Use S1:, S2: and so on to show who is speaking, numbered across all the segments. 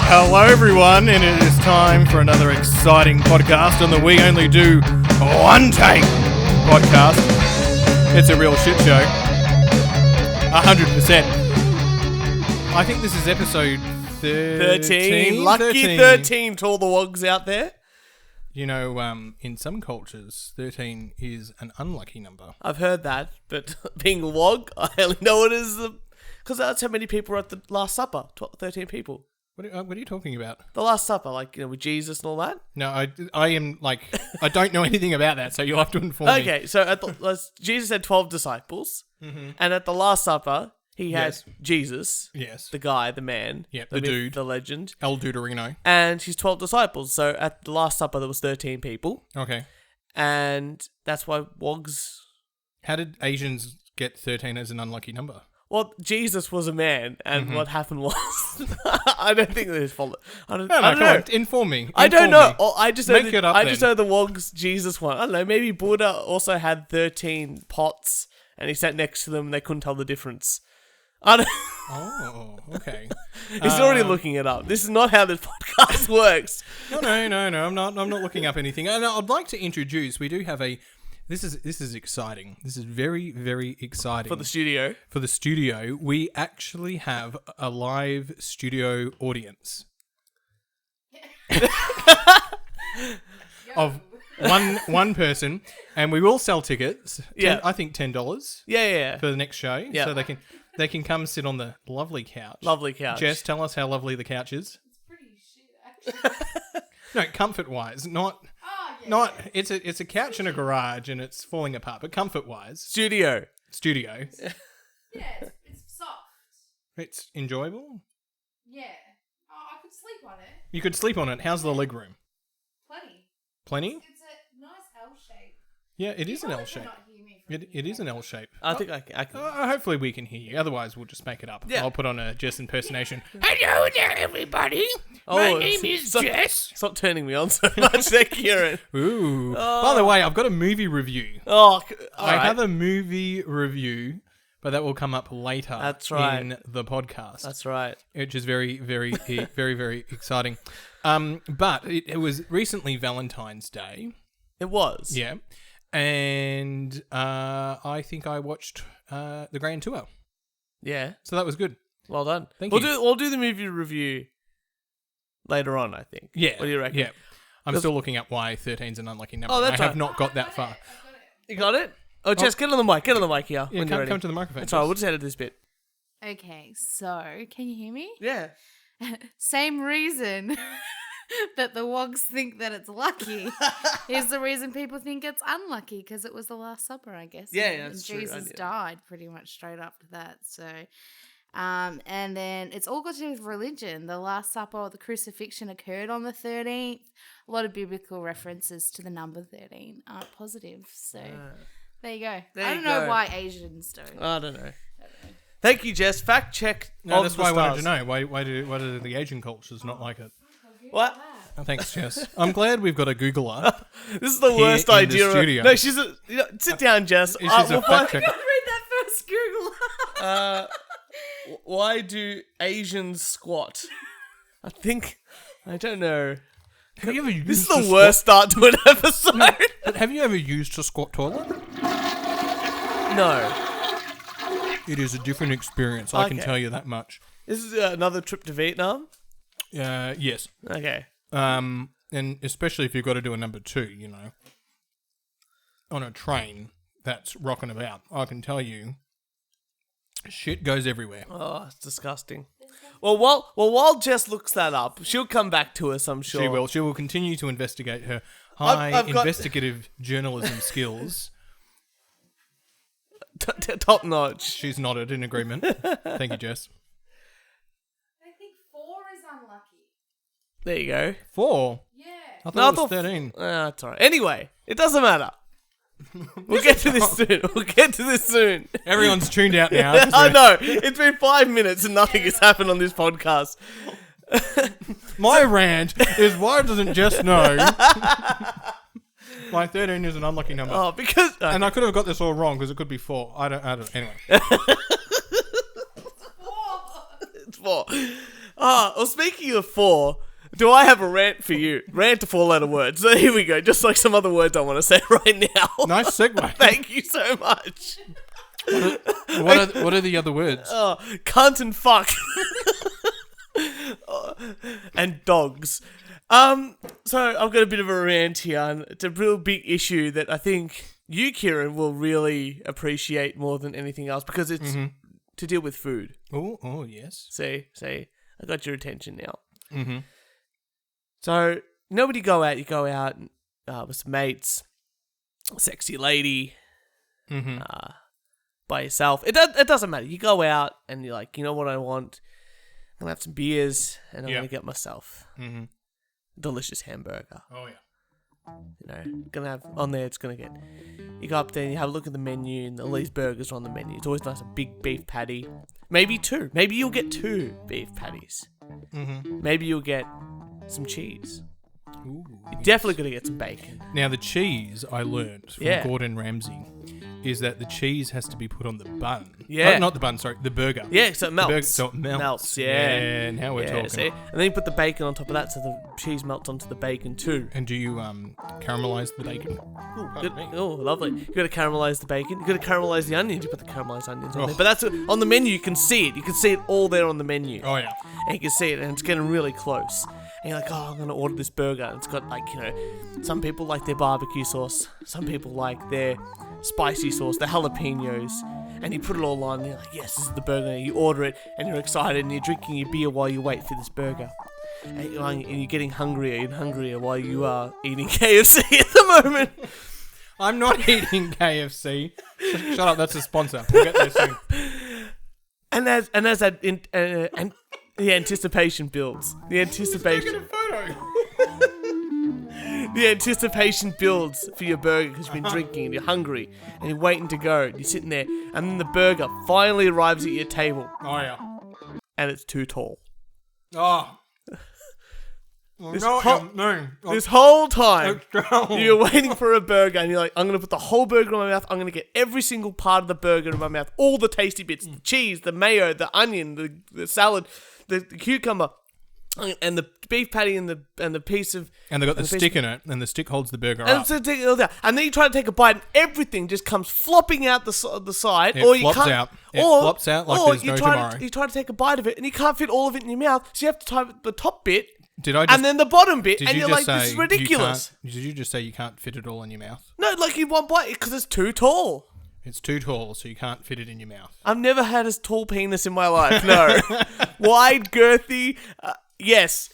S1: Hello everyone, and it is time for another exciting podcast on the We Only Do One Take podcast. It's a real shit show. 100%. I think this is episode 13.
S2: Lucky 13 to all the wogs out there.
S1: You know, in some cultures, 13 is an unlucky number.
S2: I've heard that, but being a wog, I only know it is because that's how many people were at the Last Supper. 13 people.
S1: What are you talking about?
S2: The Last Supper, like, with Jesus and all that?
S1: No, I am, like, I don't know anything about that, so you'll have to inform me.
S2: Okay, so Jesus had 12 disciples, and at the Last Supper, he had Jesus,
S1: the
S2: guy, the man,
S1: the dude,
S2: the legend,
S1: El Duderino,
S2: and his 12 disciples. So at the Last Supper, there was 13 people.
S1: Okay.
S2: And that's why wogs...
S1: How did Asians get 13 as an unlucky number?
S2: Well, Jesus was a man, and what happened was... I don't think that his fault. I don't
S1: come
S2: know.
S1: on, inform me.
S2: I don't know. I just know
S1: Make it up
S2: I just know the wogs Jesus one. I don't know. Maybe Buddha also had 13 pots, and he sat next to them, and they couldn't tell the difference. I don't...
S1: Oh, okay.
S2: He's already looking it up. This is not how this podcast works.
S1: No. I'm not looking up anything. And I'd like to introduce. We do have a. This is exciting. This is very, very exciting
S2: For the studio.
S1: For the studio, we actually have a live studio audience of one person, and we will sell tickets. I think $10.
S2: Yeah.
S1: For the next show,
S2: yeah.
S1: So they can come sit on the lovely couch.
S2: Lovely couch.
S1: Jess, tell us how lovely the couch is.
S3: It's pretty shit, actually.
S1: No, comfort wise, not. It's a couch in a garage and it's falling apart, but comfort wise,
S2: Studio.
S3: Yeah, it's soft.
S1: It's enjoyable.
S3: Yeah. Oh, I could sleep on it.
S1: You could sleep on it. How's the leg room? Plenty?
S3: It's a nice L shape.
S1: Yeah, it is an L
S3: You
S1: shape.
S3: cannot hear me from
S1: It is an L shape.
S2: I think I can.
S1: Hopefully we can hear you. Otherwise, we'll just make it up.
S2: Yeah.
S1: I'll put on a Jess impersonation. Hello there, everybody. My name is Jess.
S2: Stop turning me on so much there, Kieran.
S1: Ooh. By the way, I've got a movie review.
S2: I
S1: have a movie review, but that will come up later.
S2: That's right.
S1: In the podcast.
S2: That's right.
S1: Which is very, very, very, very exciting. But it was recently Valentine's Day.
S2: It was.
S1: Yeah. And I think I watched the Grand Tour.
S2: Yeah.
S1: So that was good.
S2: Well done.
S1: Thank you.
S2: We'll do the movie review later on, I think.
S1: Yeah.
S2: What do you reckon?
S1: Yeah. I'm still looking up why 13's an unlucky number.
S2: Oh, that's
S1: I have
S2: right.
S1: not got that far.
S2: You got it? Oh, Jess, get on the mic. Get on the mic here.
S1: Yeah,
S2: when you're ready.
S1: come to the microphone.
S2: That's all right. We'll just edit this bit.
S3: Okay, so can you hear me?
S2: Yeah.
S3: Same reason that the wogs think that it's lucky is the reason people think it's unlucky, because it was the Last Supper, I guess.
S2: Yeah,
S3: and
S2: that's true.
S3: Jesus died pretty much straight after that. So, and then it's all got to do with religion. The Last Supper or the crucifixion occurred on the 13th. A lot of biblical references to the number 13 aren't positive. So there you go.
S2: There
S3: I
S2: you
S3: don't know
S2: go.
S3: why Asians don't.
S2: I don't know. Thank you, Jess. Fact check.
S1: No,
S2: of
S1: that's
S2: the
S1: why I wanted
S2: stars.
S1: to know. Why do the Asian cultures not like it?
S2: What?
S1: Oh, thanks, Jess. I'm glad we've got a Googler.
S2: This is the
S1: Here
S2: worst
S1: in the
S2: idea.
S1: studio.
S2: No, she's a. Sit down, Jess.
S1: She's a fact checker.
S3: Read that first Google.
S2: Why do Asians squat? I don't know.
S1: Have you ever used
S2: This is
S1: a
S2: the worst start to an episode.
S1: But have you ever used a squat toilet?
S2: No.
S1: It is a different experience. I can
S2: Okay.
S1: tell you that much.
S2: This is another trip to Vietnam.
S1: Yes.
S2: Okay.
S1: And especially if you've got to do a number 2, you know, on a train that's rocking about. I can tell you, shit goes everywhere.
S2: Oh, it's disgusting. Well, while Jess looks that up, she'll come back to us, I'm sure.
S1: She will. She will continue to investigate her high
S2: I've got-
S1: investigative journalism skills.
S2: Top notch.
S1: She's nodded in agreement. Thank you, Jess.
S3: I think 4 is unlucky.
S2: There you go.
S1: 4?
S3: Yeah.
S1: I thought
S2: No, I
S1: it was
S2: thought
S1: 13.
S2: That's alright. Anyway, it doesn't matter. We'll get to this soon.
S1: Everyone's tuned out now. 'cause
S2: I
S1: we're-
S2: know. It's been 5 minutes and nothing has happened on this podcast.
S1: My rant is why doesn't Jess know my 13 is an unlucky number?
S2: Oh, because...
S1: And I could have got this all wrong because it could be 4. I don't. Anyway.
S2: It's 4. Well, speaking of 4, do I have a rant for you? Rant to 4-letter words. So here we go. Just like some other words I want to say right now.
S1: Nice segue.
S2: Thank you so much.
S1: What are the other words?
S2: Cunt and fuck. And dogs. So I've got a bit of a rant here, and it's a real big issue that I think you, Kieran, will really appreciate more than anything else because it's to deal with food.
S1: Oh, yes.
S2: See, I got your attention now.
S1: Mm-hmm.
S2: So, nobody go out. You go out with some mates, sexy lady, by yourself. It doesn't matter. You go out and you're like, you know what I want? I'm going to have some beers and I'm going to get myself a delicious hamburger.
S1: Oh, yeah.
S2: You know, gonna have on there. It's gonna get. You go up there and you have a look at the menu, and all these burgers are on the menu. It's always nice, a big beef patty, maybe 2. Maybe you'll get 2 beef patties. Maybe you'll get some cheese.
S1: Ooh,
S2: You're definitely gonna get some bacon.
S1: Now the cheese I learnt from Gordon Ramsay is that the cheese has to be put on the bun.
S2: Yeah.
S1: Not the bun, sorry, the burger.
S2: Yeah, so it melts.
S1: The burger, so it melts.
S2: Yeah.
S1: Now we're talking.
S2: See? And then you put the bacon on top of that, so the cheese melts onto the bacon too.
S1: And do you caramelize the bacon?
S2: Oh, lovely. You got to caramelize the bacon. You got to caramelize the onions. You put the caramelized onions on there. But that's on the menu. You can see it. You can see it all there on the menu.
S1: Oh yeah.
S2: And you can see it, and it's getting really close. And you're like, oh, I'm going to order this burger. And it's got, like, you know, some people like their barbecue sauce. Some people like their spicy sauce, the jalapenos. And you put it all on, and you're like, yes, this is the burger. And you order it, and you're excited, and you're drinking your beer while you wait for this burger. And you're getting hungrier and hungrier while you are eating KFC at the moment.
S1: I'm not eating KFC. Shut up, that's a sponsor. We'll get there soon.
S2: And as that and the anticipation builds. The anticipation.
S1: Taking a photo.
S2: The anticipation builds for your burger because you've been drinking and you're hungry and you're waiting to go. You're sitting there, and then the burger finally arrives at your table.
S1: Oh yeah.
S2: And it's too tall.
S1: Oh.
S2: This
S1: This
S2: whole time, you're waiting for a burger, and you're like, I'm going to put the whole burger in my mouth. I'm going to get every single part of the burger in my mouth. All the tasty bits, the cheese, the mayo, the onion, the salad, the cucumber, and the beef patty, and the piece of...
S1: And they've got the stick in it, and the stick holds the burger up.
S2: And then you try to take a bite, and everything just comes flopping out the side.
S1: It flops out. It flops out like there's no tomorrow.
S2: You try to take a bite of it, and you can't fit all of it in your mouth, so you have to tie the top bit...
S1: and
S2: then the bottom bit, and you're like, this is ridiculous.
S1: Did you just say you can't fit it all in your mouth?
S2: No, like in one bite, because it's too tall.
S1: It's too tall, so you can't fit it in your mouth.
S2: I've never had a tall penis in my life, no. Wide, girthy, yes.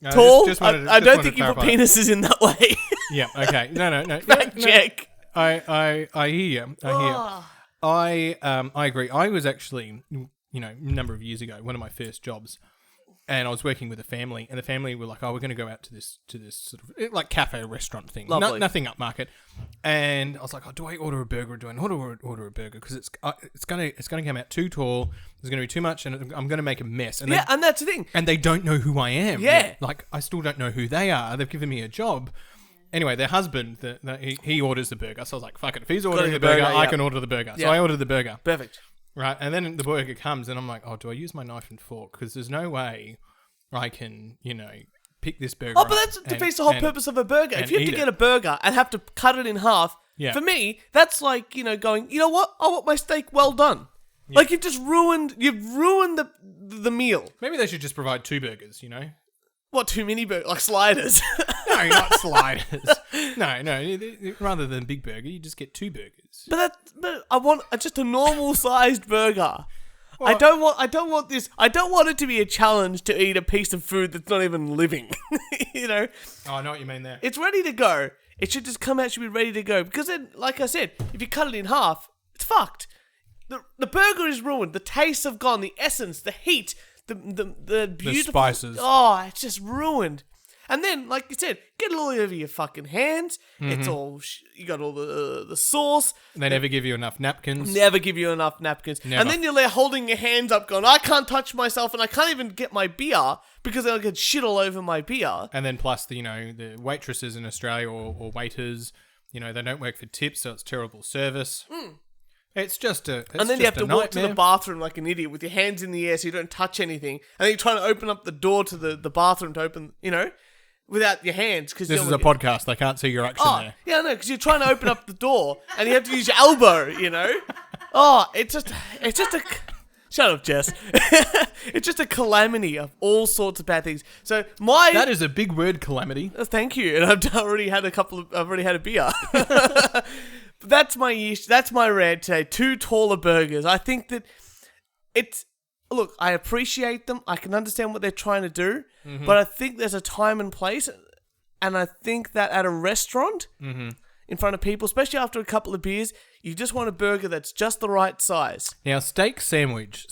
S1: No,
S2: tall, I don't think you put penises in that way.
S1: Yeah, okay. No.
S2: Fact check.
S1: I hear you. I agree. I was actually, a number of years ago, one of my first jobs, and I was working with a family, and the family were like, "Oh, we're going to go out to this sort of like cafe restaurant thing, nothing upmarket." And I was like, "Oh, do I order a burger or do I not order a burger? Because it's going to come out too tall. There's going to be too much, and I'm going to make a mess." And
S2: and that's the thing.
S1: And they don't know who I am.
S2: Yeah,
S1: like I still don't know who they are. They've given me a job. Anyway, their husband, he orders the burger, so I was like, "Fuck it, if he's ordering the burger, I can order the burger." So I ordered the burger.
S2: Perfect.
S1: Right, and then the burger comes, and I'm like, oh, do I use my knife and fork? Because there's no way I can, pick this burger up.
S2: Oh, but that defeats the whole purpose of a burger. If you have to get a burger and have to cut it in half, for me, that's like, going, you know what? I want my steak well done. Yeah. Like, you've ruined the meal.
S1: Maybe they should just provide 2 burgers,
S2: What, 2 mini burgers? Like sliders?
S1: No, not sliders. No. Rather than big burger, you just get 2 burgers.
S2: But I want just a normal sized burger. Well, I don't want this. I don't want it to be a challenge to eat a piece of food that's not even living.
S1: Oh, I know what you mean there.
S2: It's ready to go. It should just come out. Should be ready to go. Because then, like I said, if you cut it in half, it's fucked. The burger is ruined. The tastes have gone. The essence, the heat. The beautiful
S1: the spices.
S2: Oh, it's just ruined. And then, like you said, get it all over your fucking hands. Mm-hmm. It's all you got all the sauce.
S1: They never give you enough napkins.
S2: Never give you enough napkins. Never. And then you're there holding your hands up, going, "I can't touch myself, and I can't even get my beer because I'll get shit all over my beer."
S1: And then plus the waitresses in Australia or waiters, they don't work for tips, so it's terrible service. It's just a. It's
S2: and then
S1: just
S2: you have to
S1: a
S2: walk to the
S1: nightmare.
S2: bathroom like an idiot with your hands in the air so you don't touch anything. And then you're trying to open up the door to the bathroom to open, without your hands. Cause
S1: This is a podcast. They can't see your action there.
S2: Yeah, no, because you're trying to open up the door and you have to use your elbow, Oh, it's just a... Shut up, Jess. It's just a calamity of all sorts of bad things. So
S1: That is a big word, calamity.
S2: Thank you. And I've already had a beer. But that's my issue. That's my rant today. 2 taller burgers. I think that look, I appreciate them. I can understand what they're trying to do. Mm-hmm. But I think there's a time and place. And I think that at a restaurant, in front of people, especially after a couple of beers, you just want a burger that's just the right size.
S1: Now, steak sandwich.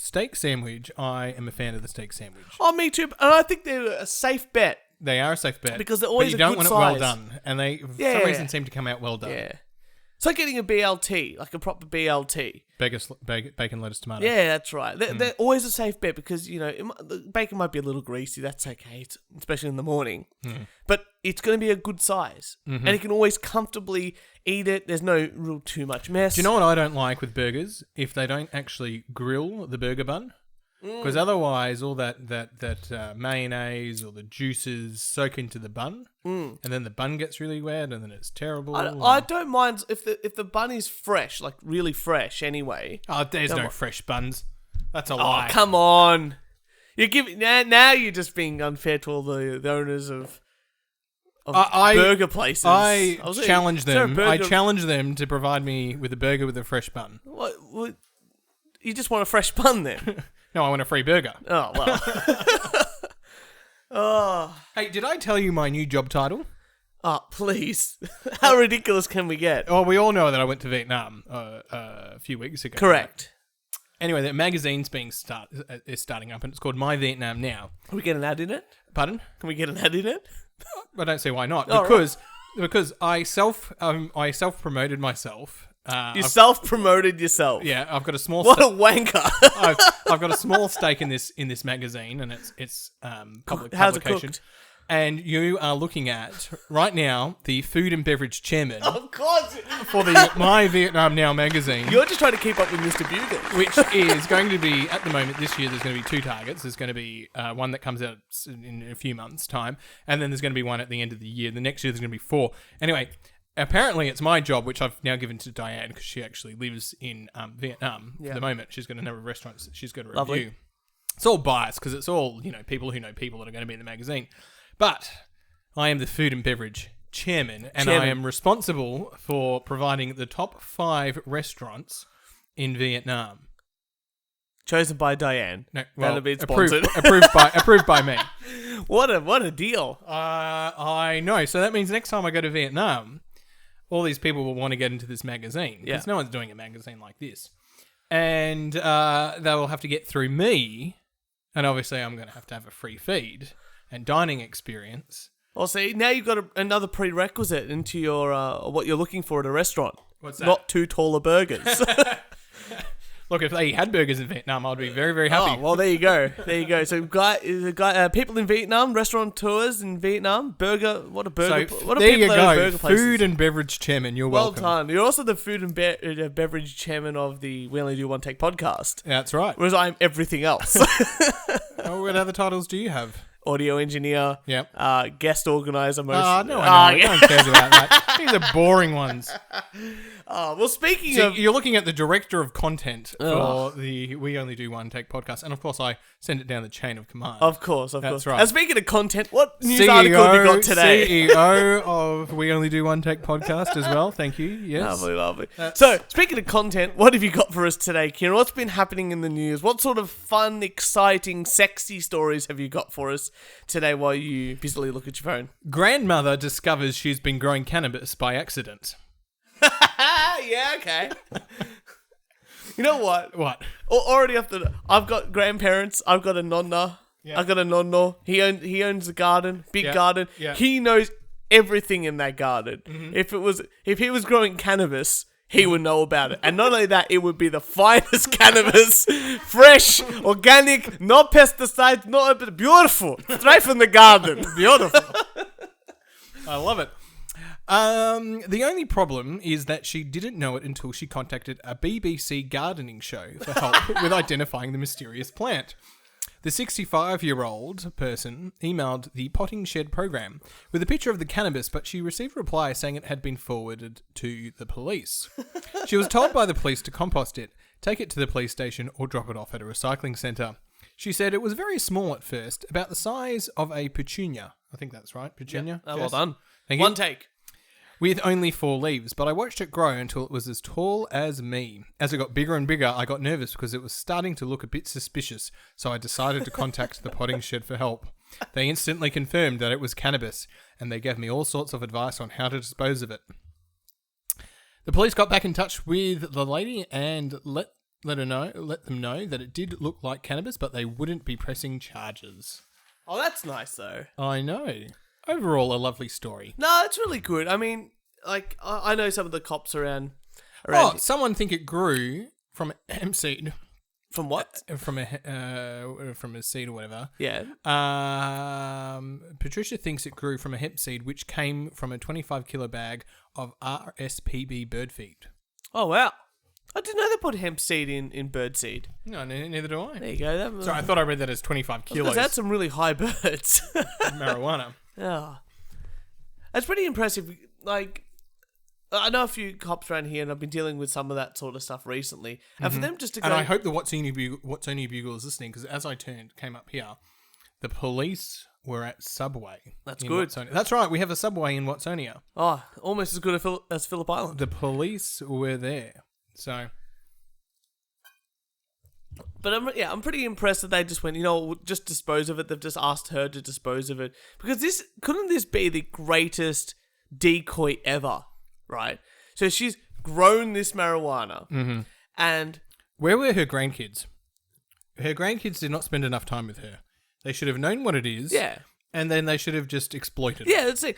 S1: I am a fan of the steak sandwich.
S2: Oh, me too. And I think they're a safe bet.
S1: They are a safe bet.
S2: Because they're always
S1: but you
S2: a
S1: don't
S2: good
S1: want
S2: size.
S1: it well done. And they, for some reason, seem to come out well done.
S2: Yeah. It's like getting a BLT, like a proper BLT.
S1: Bacon, lettuce, tomato.
S2: Yeah, that's right. They're always a safe bet because, the bacon might be a little greasy. That's okay, especially in the morning. But it's going to be a good size. And you can always comfortably eat it. There's no real too much mess.
S1: Do you know what I don't like with burgers? If they don't actually grill the burger bun. Because otherwise, all that mayonnaise or the juices soak into the bun, and then the bun gets really wet, and then it's terrible.
S2: I don't mind if the bun is fresh, like really fresh. Anyway,
S1: there's no fresh buns. That's a lie.
S2: Oh, come on! You give now. You're just being unfair to all the owners of burger places.
S1: I challenge them. I challenge them to provide me with a burger with a fresh bun.
S2: What? You just want a fresh bun then?
S1: No, I want a free burger.
S2: Oh, well. Oh.
S1: Hey, did I tell you my new job title?
S2: Oh, please. How ridiculous can we get?
S1: Oh, we all know that I went to Vietnam a few weeks ago.
S2: Correct.
S1: Anyway, that magazine's is starting up, and it's called My Vietnam Now.
S2: Can we get an ad in it?
S1: Pardon?
S2: Can we get an ad in it?
S1: I don't see why not.
S2: Oh,
S1: Because I self-promoted myself.
S2: You self-promoted yourself.
S1: Yeah, I've got a small.
S2: What a wanker!
S1: I've got a small stake in this magazine, and it's public
S2: How's
S1: publication.
S2: it cooked?
S1: And you are looking at right now the food and beverage chairman
S2: Of course.
S1: for the My Vietnam Now magazine.
S2: You're just trying to keep up with Mr. Bugle.
S1: Which is going to be, at the moment, this year, there's going to be 2 targets. There's going to be one that comes out in a few months' time, and then there's going to be one at the end of the year. The next year, there's going to be 4. Anyway, apparently, it's my job, which I've now given to Diane, because she actually lives in Vietnam at the moment. She's got a number of restaurants that she's got to review.
S2: Lovely.
S1: It's all biased, because it's all, people who know people that are going to be in the magazine. But I am the food and beverage chairman, and I am responsible for providing the top 5 restaurants in Vietnam.
S2: Chosen by Diane.
S1: No, well,
S2: approved
S1: by me.
S2: What a deal.
S1: I know. So that means next time I go to Vietnam, all these people will want to get into this magazine because no one's doing a magazine like this, and they will have to get through me, and obviously I'm going to have a free feed and dining experience.
S2: Well, see, now you've got another prerequisite into your what you're looking for at a restaurant.
S1: What's that?
S2: Not 2 taller burgers.
S1: Look, if they had burgers in Vietnam, I'd be very, very happy.
S2: Oh, well, there you go. So, people in Vietnam, restauranteurs in Vietnam, burger. What a burger!
S1: So
S2: What a
S1: there
S2: people
S1: you
S2: that have
S1: go.
S2: burger places.
S1: Food and beverage chairman. You're
S2: well
S1: welcome.
S2: done. You're also the food and beverage chairman of the We Only Do One Take podcast.
S1: That's right.
S2: Whereas I'm everything else.
S1: What other titles do you have?
S2: Audio engineer.
S1: Yep.
S2: Guest organizer.
S1: No one cares about that. These are boring ones.
S2: Well, speaking of...
S1: You're looking at the director of content for the We Only Do One Take podcast, and of course I send it down the chain of command.
S2: Of course.
S1: That's right.
S2: And speaking of content, what news article have you got today?
S1: CEO of We Only Do One Take podcast as well. Thank you. Yes.
S2: Lovely. So, speaking of content, what have you got for us today, Kieran? What's been happening in the news? What sort of fun, exciting, sexy stories have you got for us today while you busily look at your phone?
S1: Grandmother discovers she's been growing cannabis by accident.
S2: Yeah, okay. You know what?
S1: What?
S2: Already I've got grandparents. I've got a nonna.
S1: Yeah.
S2: I've got a nonno. He owns a garden, big garden.
S1: Yeah.
S2: He knows everything in that garden.
S1: Mm-hmm.
S2: If he was growing cannabis, he would know about it. And not only that, it would be the finest cannabis, fresh, organic, no pesticides, beautiful, straight from the garden.
S1: Beautiful. I love it. The only problem is that she didn't know it until she contacted a BBC gardening show for help with identifying the mysterious plant. The 65-year-old person emailed the potting shed program with a picture of the cannabis, but she received a reply saying it had been forwarded to the police. She was told by the police to compost it, take it to the police station, or drop it off at a recycling centre. She said it was very small at first, about the size of a petunia. I think that's right, petunia.
S2: Yep. Well done.
S1: Thank you.
S2: One take.
S1: With only 4 leaves, but I watched it grow until it was as tall as me. As it got bigger and bigger, I got nervous because it was starting to look a bit suspicious, so I decided to contact the potting shed for help. They instantly confirmed that it was cannabis, and they gave me all sorts of advice on how to dispose of it. The police got back in touch with the lady and let them know that it did look like cannabis, but they wouldn't be pressing charges.
S2: Oh, that's nice, though.
S1: I know. Overall, a lovely story.
S2: No, it's really good. I mean, like, I know some of the cops around.
S1: Someone think it grew from hemp seed.
S2: From what?
S1: From a seed or whatever.
S2: Yeah.
S1: Patricia thinks it grew from a hemp seed, which came from a 25-kilo bag of RSPB bird feed.
S2: Oh, wow. I didn't know they put hemp seed in bird seed.
S1: No, neither do I.
S2: There you go.
S1: Sorry, I thought I read that as 25 kilos.
S2: That's some really high birds.
S1: Marijuana.
S2: Yeah. That's pretty impressive. Like, I know a few cops around here, and I've been dealing with some of that sort of stuff recently. And for them just to go...
S1: And I hope the Watsonia Bugle is listening, because as I came up here, the police were at Subway.
S2: That's good.
S1: Watsonia. That's right, we have a Subway in Watsonia.
S2: Oh, almost as good as Phillip Island.
S1: The police were there, so...
S2: But I'm pretty impressed that they just went, we'll just dispose of it. They've just asked her to dispose of it. Because couldn't this be the greatest decoy ever, right? So she's grown this marijuana, and...
S1: Where were her grandkids? Her grandkids did not spend enough time with her. They should have known what it is.
S2: Yeah.
S1: And then they should have just exploited it.
S2: Yeah, let's see.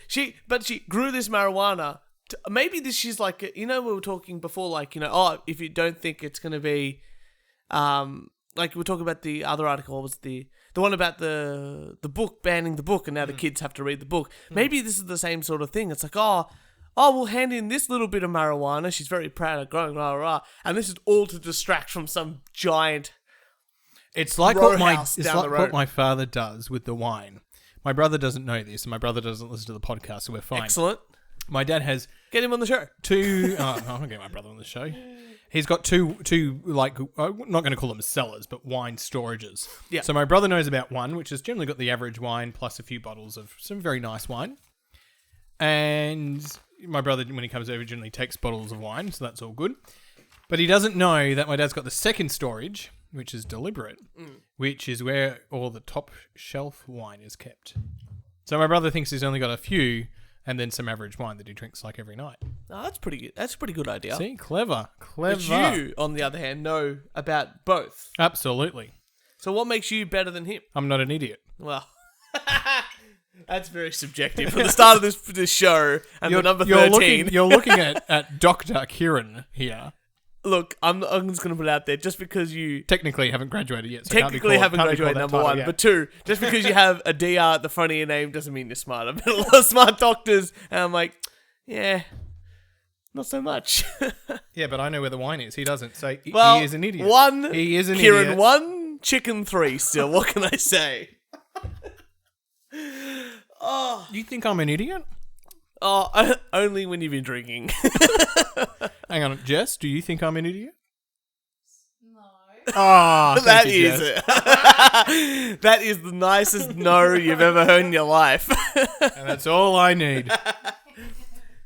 S2: She grew this marijuana. Maybe she's like, we were talking before, like, if you don't think it's going to be... like we were talking about the other article, what was the one about the book, banning the book, and now the kids have to read the book. Maybe this is the same sort of thing. It's like, we'll hand in this little bit of marijuana. She's very proud of growing, and this is all to distract from some giant.
S1: It's like what my father does with the wine. My brother doesn't know this, and my brother doesn't listen to the podcast, so we're fine.
S2: Excellent.
S1: My dad has...
S2: Get him on the show.
S1: I'm not getting my brother on the show. He's got two, like, I'm not going to call them cellars, but wine storages.
S2: Yeah.
S1: So my brother knows about one, which has generally got the average wine plus a few bottles of some very nice wine. And my brother, when he comes over, generally takes bottles of wine, so that's all good. But he doesn't know that my dad's got the second storage, which is deliberate, which is where all the top shelf wine is kept. So my brother thinks he's only got a few... and then some average wine that he drinks like every night.
S2: Oh, that's pretty good. That's a pretty good idea.
S1: See, clever.
S2: But you, on the other hand, know about both.
S1: Absolutely.
S2: So what makes you better than him?
S1: I'm not an idiot.
S2: Well, that's very subjective. From the start of this show and the number 13.
S1: You're looking at Dr. Kieran here.
S2: Look, I'm just going to put it out there. Just because you...
S1: Technically haven't graduated yet. So
S2: technically haven't graduated, number one. Yeah. But two, just because you have a DR at the front of your name doesn't mean you're smart. I've met a lot of smart doctors, and I'm like, yeah, not so much.
S1: Yeah, but I know where the wine is. He doesn't. So he is an idiot.
S2: He is an Kieran, idiot. 1, chicken 3 still. What can I say?
S1: Oh, you think I'm an idiot?
S2: Oh, only when you've been drinking.
S1: Hang on, Jess, do you think I'm an idiot?
S3: No.
S1: Oh,
S2: that is it. That is the nicest no you've ever heard in your life.
S1: And that's all I need.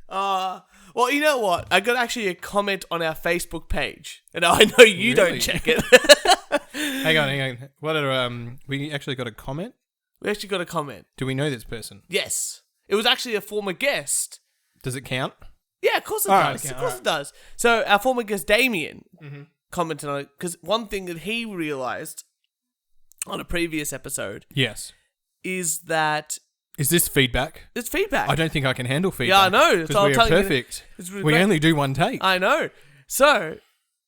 S2: Well, you know what? I got actually a comment on our Facebook page. And I know you don't check it.
S1: Hang on. What are, we actually got a comment?
S2: We actually got a comment.
S1: Do we know this person?
S2: Yes. It was actually a former guest.
S1: Does it count?
S2: Yeah, of course it does. Of course it does. So our former guest, Damien, commented on it because one thing that he realised on a previous episode is that...
S1: Is this feedback?
S2: It's feedback.
S1: I don't think I can handle feedback.
S2: Yeah, I know.
S1: Because we are perfect. We only do one take.
S2: I know. So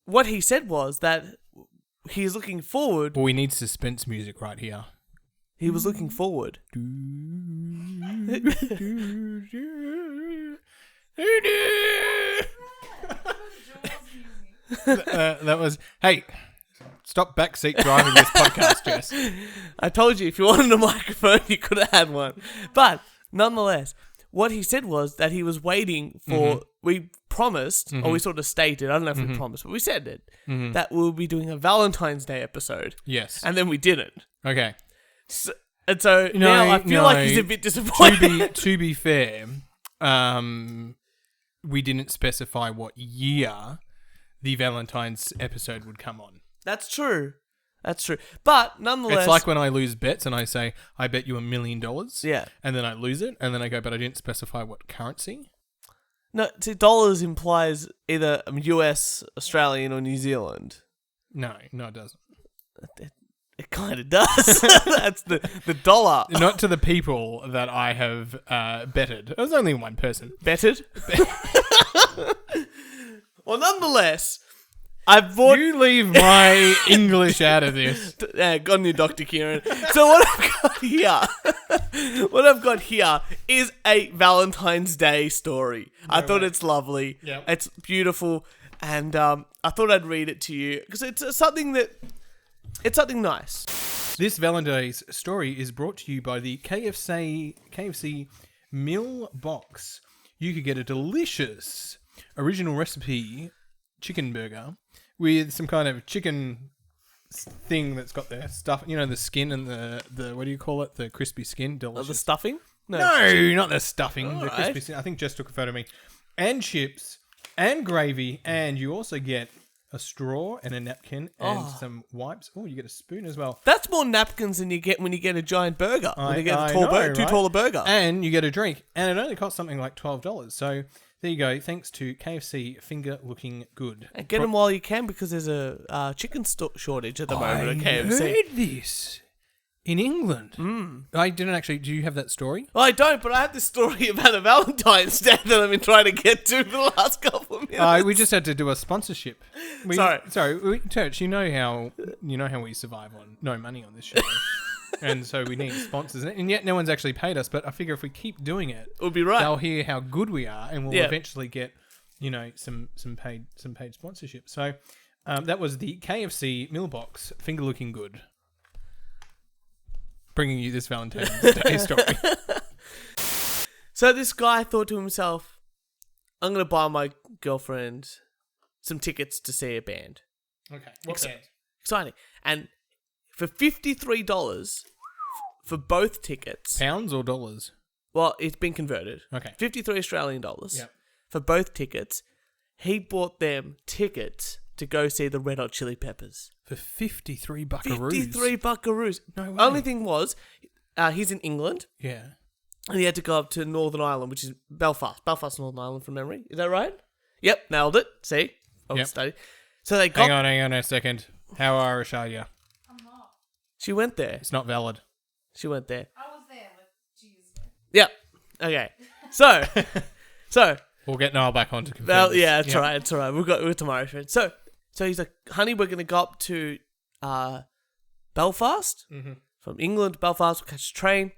S2: what he said was that he's looking forward...
S1: Well, we need suspense music right here.
S2: He was looking forward
S1: That was, hey, stop backseat driving this podcast, Jess.
S2: I told you, if you wanted a microphone, you could have had one. But nonetheless, what he said was that he was waiting for, we promised, or we sort of stated, I don't know if we promised, but we said it, that we'll be doing a Valentine's Day episode.
S1: Yes.
S2: And then we didn't.
S1: Okay.
S2: So now I feel like he's a bit disappointed.
S1: To be fair, we didn't specify what year the Valentine's episode would come on.
S2: That's true. But nonetheless,
S1: it's like when I lose bets and I say, I bet you $1 million.
S2: Yeah.
S1: And then I lose it. And then I go, but I didn't specify what currency.
S2: No, see, dollars implies either US, Australian, or New Zealand.
S1: No, it doesn't.
S2: It kind of does. That's the dollar.
S1: Not to the people that I have betted. It was only one person.
S2: Betted? Well, nonetheless, I bought...
S1: You leave my English out of this.
S2: Got on you, Dr. Kieran. So what I've got here is a Valentine's Day story. I thought it's lovely.
S1: Yep.
S2: It's beautiful. And I thought I'd read it to you because it's something nice.
S1: This Valentine's story is brought to you by the KFC meal box. You could get a delicious original recipe chicken burger with some kind of chicken thing that's got the stuff, the skin and the what do you call it? The crispy skin. Delicious.
S2: The stuffing?
S1: No, not the stuffing. The crispy skin. I think Jess took a photo of me. And chips and gravy, and you also get a straw and a napkin and some wipes. Oh, you get a spoon as well.
S2: That's more napkins than you get when you get a giant burger. When you get too tall a burger.
S1: And you get a drink. And it only costs something like $12. So there you go. Thanks to KFC Finger Looking Good.
S2: And get them while you can because there's a chicken shortage at the moment at KFC.
S1: I heard this in England. I didn't actually. Do you have that story?
S2: Well, I don't, but I have this story about a Valentine's Day that I've been trying to get to for the last couple of minutes.
S1: We just had to do a sponsorship. Sorry, Turch. You know how we survive on no money on this show, and so we need sponsors, and yet no one's actually paid us. But I figure if we keep doing it,
S2: we'll be right.
S1: They'll hear how good we are, and we'll eventually get some paid sponsorship. So that was the KFC meal box Finger Looking Good. Bringing you this Valentine's Day story.
S2: So this guy thought to himself, I'm going to buy my girlfriend some tickets to see a band.
S1: Okay. What band?
S2: Exciting. And for $53 for both tickets.
S1: Pounds or dollars?
S2: Well, it's been converted.
S1: Okay.
S2: 53 Australian dollars.
S1: Yep.
S2: For both tickets. He bought them tickets to go see the Red Hot Chili Peppers.
S1: For 53 buckaroos.
S2: 53 buckaroos.
S1: No way.
S2: Only thing was, he's in England.
S1: Yeah.
S2: And he had to go up to Northern Ireland, which is Belfast. Belfast, Northern Ireland from memory. Is that right? Yep, nailed it. See? Studied. So they got...
S1: Hang on a second. How Irish are you?
S3: I'm not.
S2: She went there.
S1: It's not valid.
S2: She went there.
S3: I was there, but jeez.
S2: Yep. Okay. So...
S1: We'll get Niall back on to confirm.
S2: Well, yeah, it's all right. It's all right. We're tomorrow, friend. So he's like, honey, we're going to go up to Belfast.
S1: Mm-hmm.
S2: From England to Belfast. We'll catch a train.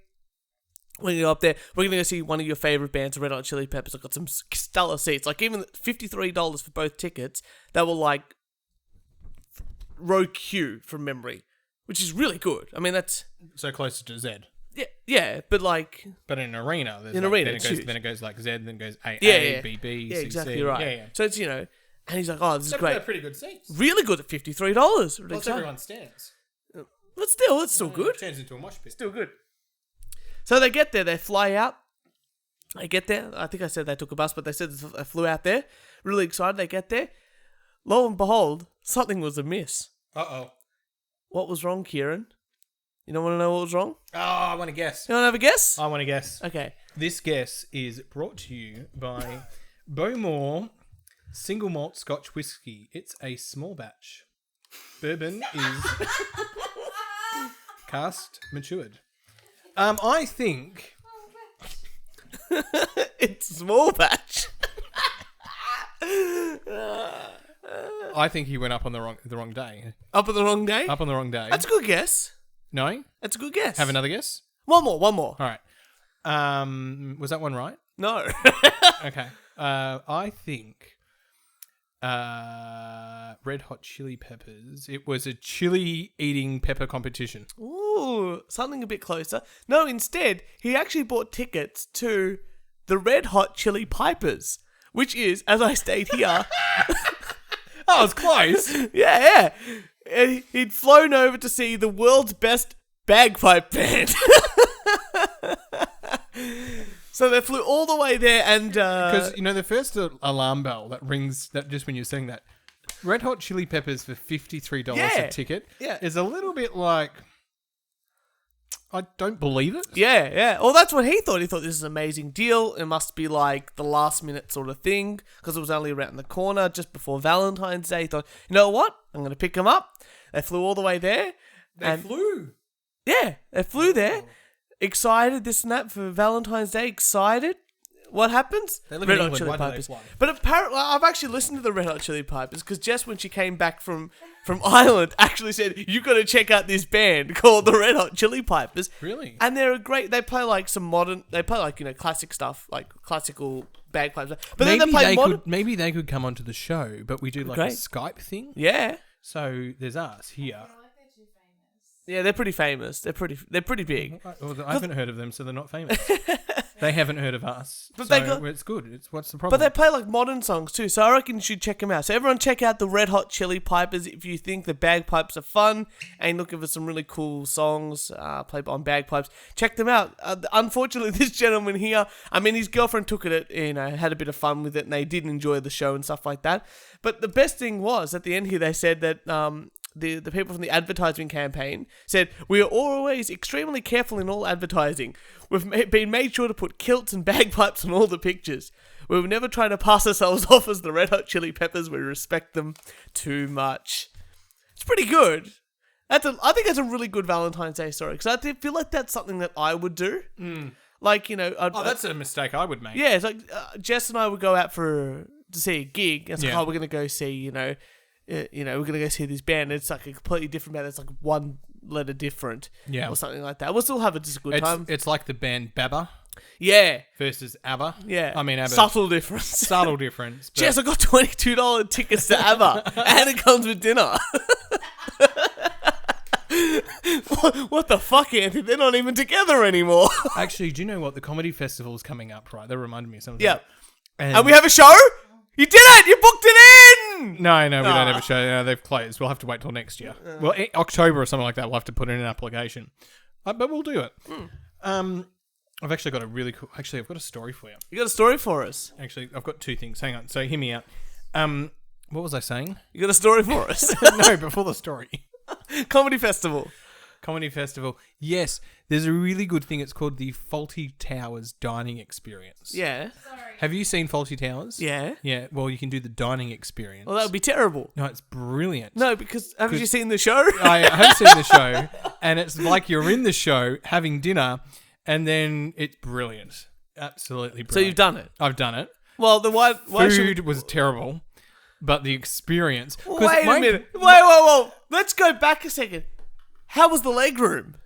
S2: We're going to go up there. We're going to go see one of your favourite bands, the Red Hot Chili Peppers. I've got some stellar seats. Like, even $53 for both tickets, they were like row Q from memory, which is really good. I mean, that's...
S1: So closer to Z.
S2: Yeah, but like...
S1: But in an arena.
S2: In an arena,
S1: then it goes like Z, then it goes A, B, B,
S2: yeah,
S1: C,
S2: exactly
S1: C.
S2: right.
S1: Yeah.
S2: So it's, and he's like, oh, this is great.
S1: They're pretty good seats.
S2: Really good at $53. Really
S1: Plus everyone stands.
S2: But still, it's still good.
S1: It turns into a mosh pit.
S2: Still good. So they get there, they fly out. They get there. I think I said they took a bus, but they said they flew out there. Really excited. They get there. Lo and behold, something was amiss.
S1: Uh-oh.
S2: What was wrong, Kieran? You don't want to know what was wrong?
S1: Oh, I want to guess.
S2: You want to have a guess?
S1: I want to guess.
S2: Okay.
S1: This guess is brought to you by Bowmore Single Malt Scotch Whiskey. It's a small batch. Bourbon is cast matured. I think
S2: it's small batch.
S1: I think he went up on the wrong day.
S2: Up on the wrong day?
S1: Up on the wrong day.
S2: That's a good guess.
S1: No?
S2: That's a good guess.
S1: Have another guess?
S2: One more.
S1: All right. Was that one right?
S2: No.
S1: Okay. I think Red Hot Chili Peppers. It was a chili eating pepper competition.
S2: Ooh, something a bit closer. No, instead, he actually bought tickets to the Red Hot Chili Peppers, which is, as I state here...
S1: Oh, it's close.
S2: Yeah. And he'd flown over to see the world's best bagpipe band. So they flew all the way there and...
S1: Because, the first alarm bell that rings, that just when you're saying that, Red Hot Chili Peppers for $53 a ticket is a little bit like... I don't believe it.
S2: Yeah. Well, that's what he thought. He thought this is an amazing deal. It must be like the last minute sort of thing because it was only around the corner just before Valentine's Day. He thought, you know what? I'm going to pick them up. They flew all the way there.
S1: They flew?
S2: Yeah, they flew there. Excited, this and that for Valentine's Day. Excited. What happens?
S1: They live in England. Why do they fly?
S2: But apparently, I've actually listened to the Red Hot Chili Peppers because Jess, when she came back from Ireland, actually said, "You got to check out this band called the Red Hot Chili Peppers."
S1: Really?
S2: And they're a great. They play like some modern. They play like classic stuff, like classical bagpipes. But
S1: maybe
S2: then they play modern.
S1: Maybe they could come onto the show, but we do like a Skype thing.
S2: Yeah.
S1: So there's us here.
S2: Yeah, they're pretty famous. They're pretty big.
S1: Well, I haven't heard of them, so they're not famous. They haven't heard of us. But it's good. What's the problem?
S2: But they play like modern songs too, so I reckon you should check them out. So everyone check out the Red Hot Chili Peppers if you think the bagpipes are fun and looking for some really cool songs played on bagpipes. Check them out. Unfortunately, this gentleman here, I mean, his girlfriend took it, had a bit of fun with it, and they did enjoy the show and stuff like that. But the best thing was, at the end here, they said that... The people from the advertising campaign said, "We are always extremely careful in all advertising. We've been made sure to put kilts and bagpipes on all the pictures. We've never tried to pass ourselves off as the Red Hot Chili Peppers. We respect them too much." It's pretty good. I think that's a really good Valentine's Day story because I feel like that's something that I would do. Like,
S1: that's a mistake I would make.
S2: Yeah, it's like Jess and I would go out to see a gig. It's like, we're going to go see, we're going to go see this band. It's like a completely different band. It's like one letter different. Yeah. Or something like that. We'll still have just a good time.
S1: It's like the band Baba.
S2: Yeah.
S1: Versus ABBA.
S2: Yeah.
S1: I mean, ABBA.
S2: Subtle difference.
S1: Subtle difference.
S2: Jess, I got $22 tickets to ABBA. And it comes with dinner. What the fuck, Anthony? They're not even together anymore.
S1: Actually, do you know what? The comedy festival is coming up, right? That reminded me of something.
S2: Yeah. And we have a show? You did it! You booked it in!
S1: No, we don't have a show. No, they've closed. We'll have to wait till next year. Well, October or something like that. We'll have to put in an application. But we'll do it. I've actually got a really cool... Actually, I've got a story for you.
S2: You got a story for us?
S1: Actually, I've got two things. Hang on. So, hear me out. What was I saying?
S2: You got a story for us?
S1: No, before the story.
S2: Comedy Festival.
S1: Comedy Festival. Yes, there's a really good thing. It's called the Fawlty Towers Dining Experience.
S2: Yeah.
S3: Sorry.
S1: Have you seen Fawlty Towers?
S2: Yeah.
S1: Yeah, well, you can do the dining experience.
S2: Well, that would be terrible.
S1: No, it's brilliant.
S2: No, because haven't you seen the show?
S1: I have seen the show, and it's like you're in the show having dinner, and then it's brilliant. Absolutely brilliant.
S2: So you've done it?
S1: I've done it.
S2: Well, then why
S1: Food was terrible, but the experience...
S2: Wait a minute. Whoa. Let's go back a second. How was the leg room?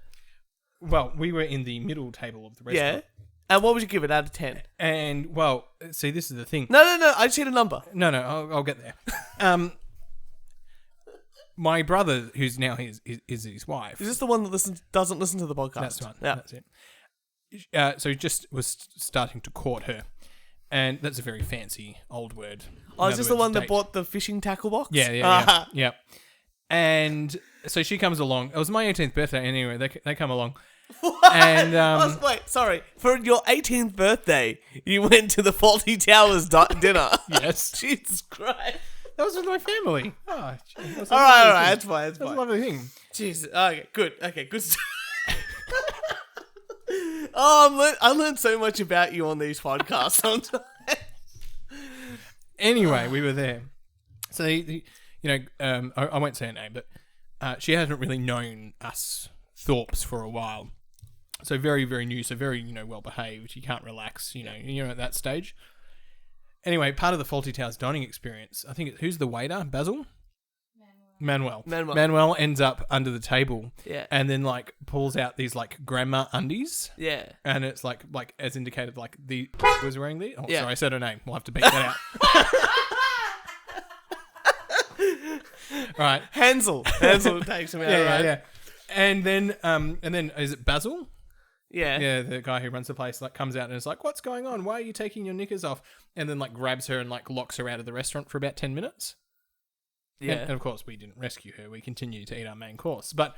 S1: Well, we were in the middle table of the restaurant.
S2: Yeah. And what would you give it out of 10?
S1: And, well, see, this is the thing.
S2: No. I just need a number.
S1: No, I'll get there. My brother, who's now is his wife.
S2: Is this the one that doesn't listen to the podcast?
S1: That's the one.
S2: Yeah.
S1: That's it. So he just was starting to court her. And that's a very fancy old word.
S2: Oh, is this the one that bought the fishing tackle box?
S1: Yeah. And so she comes along. It was my 18th birthday anyway. They come along.
S2: What?
S1: And
S2: wait, sorry. For your 18th birthday, you went to the Fawlty Towers dinner.
S1: Yes.
S2: Jesus Christ.
S1: That was with my family. Oh,
S2: all right. That's fine.
S1: That's a lovely thing.
S2: Jesus. Okay, good. Oh, I learned so much about you on these podcasts sometimes.
S1: Anyway, we were there. So, I won't say her name, but she hasn't really known us Thorpes for a while. So very, very new, so very, well behaved. You can't relax, you're at that stage. Anyway, part of the Fawlty Towers dining experience, I think, who's the waiter? Basil? Manuel.
S2: Manuel.
S1: Manuel ends up under the table.
S2: Yeah.
S1: And then like pulls out these like grandma undies.
S2: Yeah.
S1: And it's like as indicated, like the was wearing the. Oh,
S2: Yeah.
S1: sorry, I said her name. We'll have to beat that out. Right.
S2: Hansel takes him out.
S1: Yeah. And then is it Basil?
S2: Yeah.
S1: Yeah, the guy who runs the place like comes out and is like, "What's going on? Why are you taking your knickers off?" And then like grabs her and like locks her out of the restaurant for about 10 minutes.
S2: Yeah.
S1: And of course, we didn't rescue her. We continued to eat our main course, but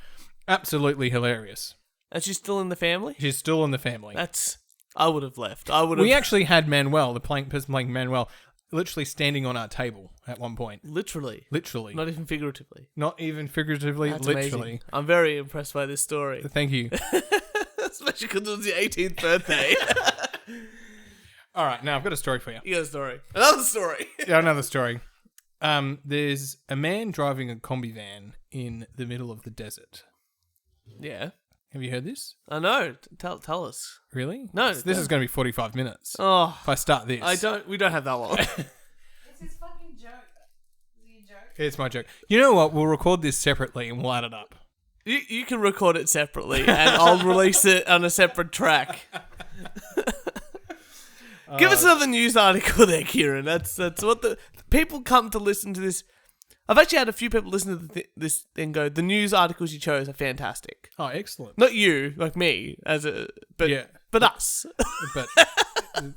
S1: absolutely hilarious.
S2: And she's still in the family?
S1: She's still in the family.
S2: I would have left. I would have.
S1: We actually had Manuel, the person playing Manuel, literally standing on our table at one point.
S2: Literally.
S1: Literally.
S2: Not even figuratively.
S1: Not even figuratively,
S2: That's
S1: literally.
S2: amazing. I'm very impressed by this story.
S1: Thank you.
S2: Especially because it was your 18th birthday.
S1: All right, now I've got a story for you.
S2: You got a story. Another story.
S1: Yeah, another story. There's a man driving a combi van in the middle of the desert.
S2: Yeah.
S1: Have you heard this?
S2: I know. Tell us.
S1: Really?
S2: No.
S1: This is going to be 45 minutes.
S2: Oh.
S1: If I start this.
S2: We don't have that long.
S3: It's his fucking joke. Is it a joke?
S1: It's my joke. You know what? We'll record this separately and we'll add it up.
S2: You can record it separately and I'll release it on a separate track. Give us another news article there, Kieran. That's what the people come to listen to this. I've actually had a few people listen to this and go, the news articles you chose are fantastic.
S1: Oh, excellent.
S2: Not you, like me, but us.
S1: But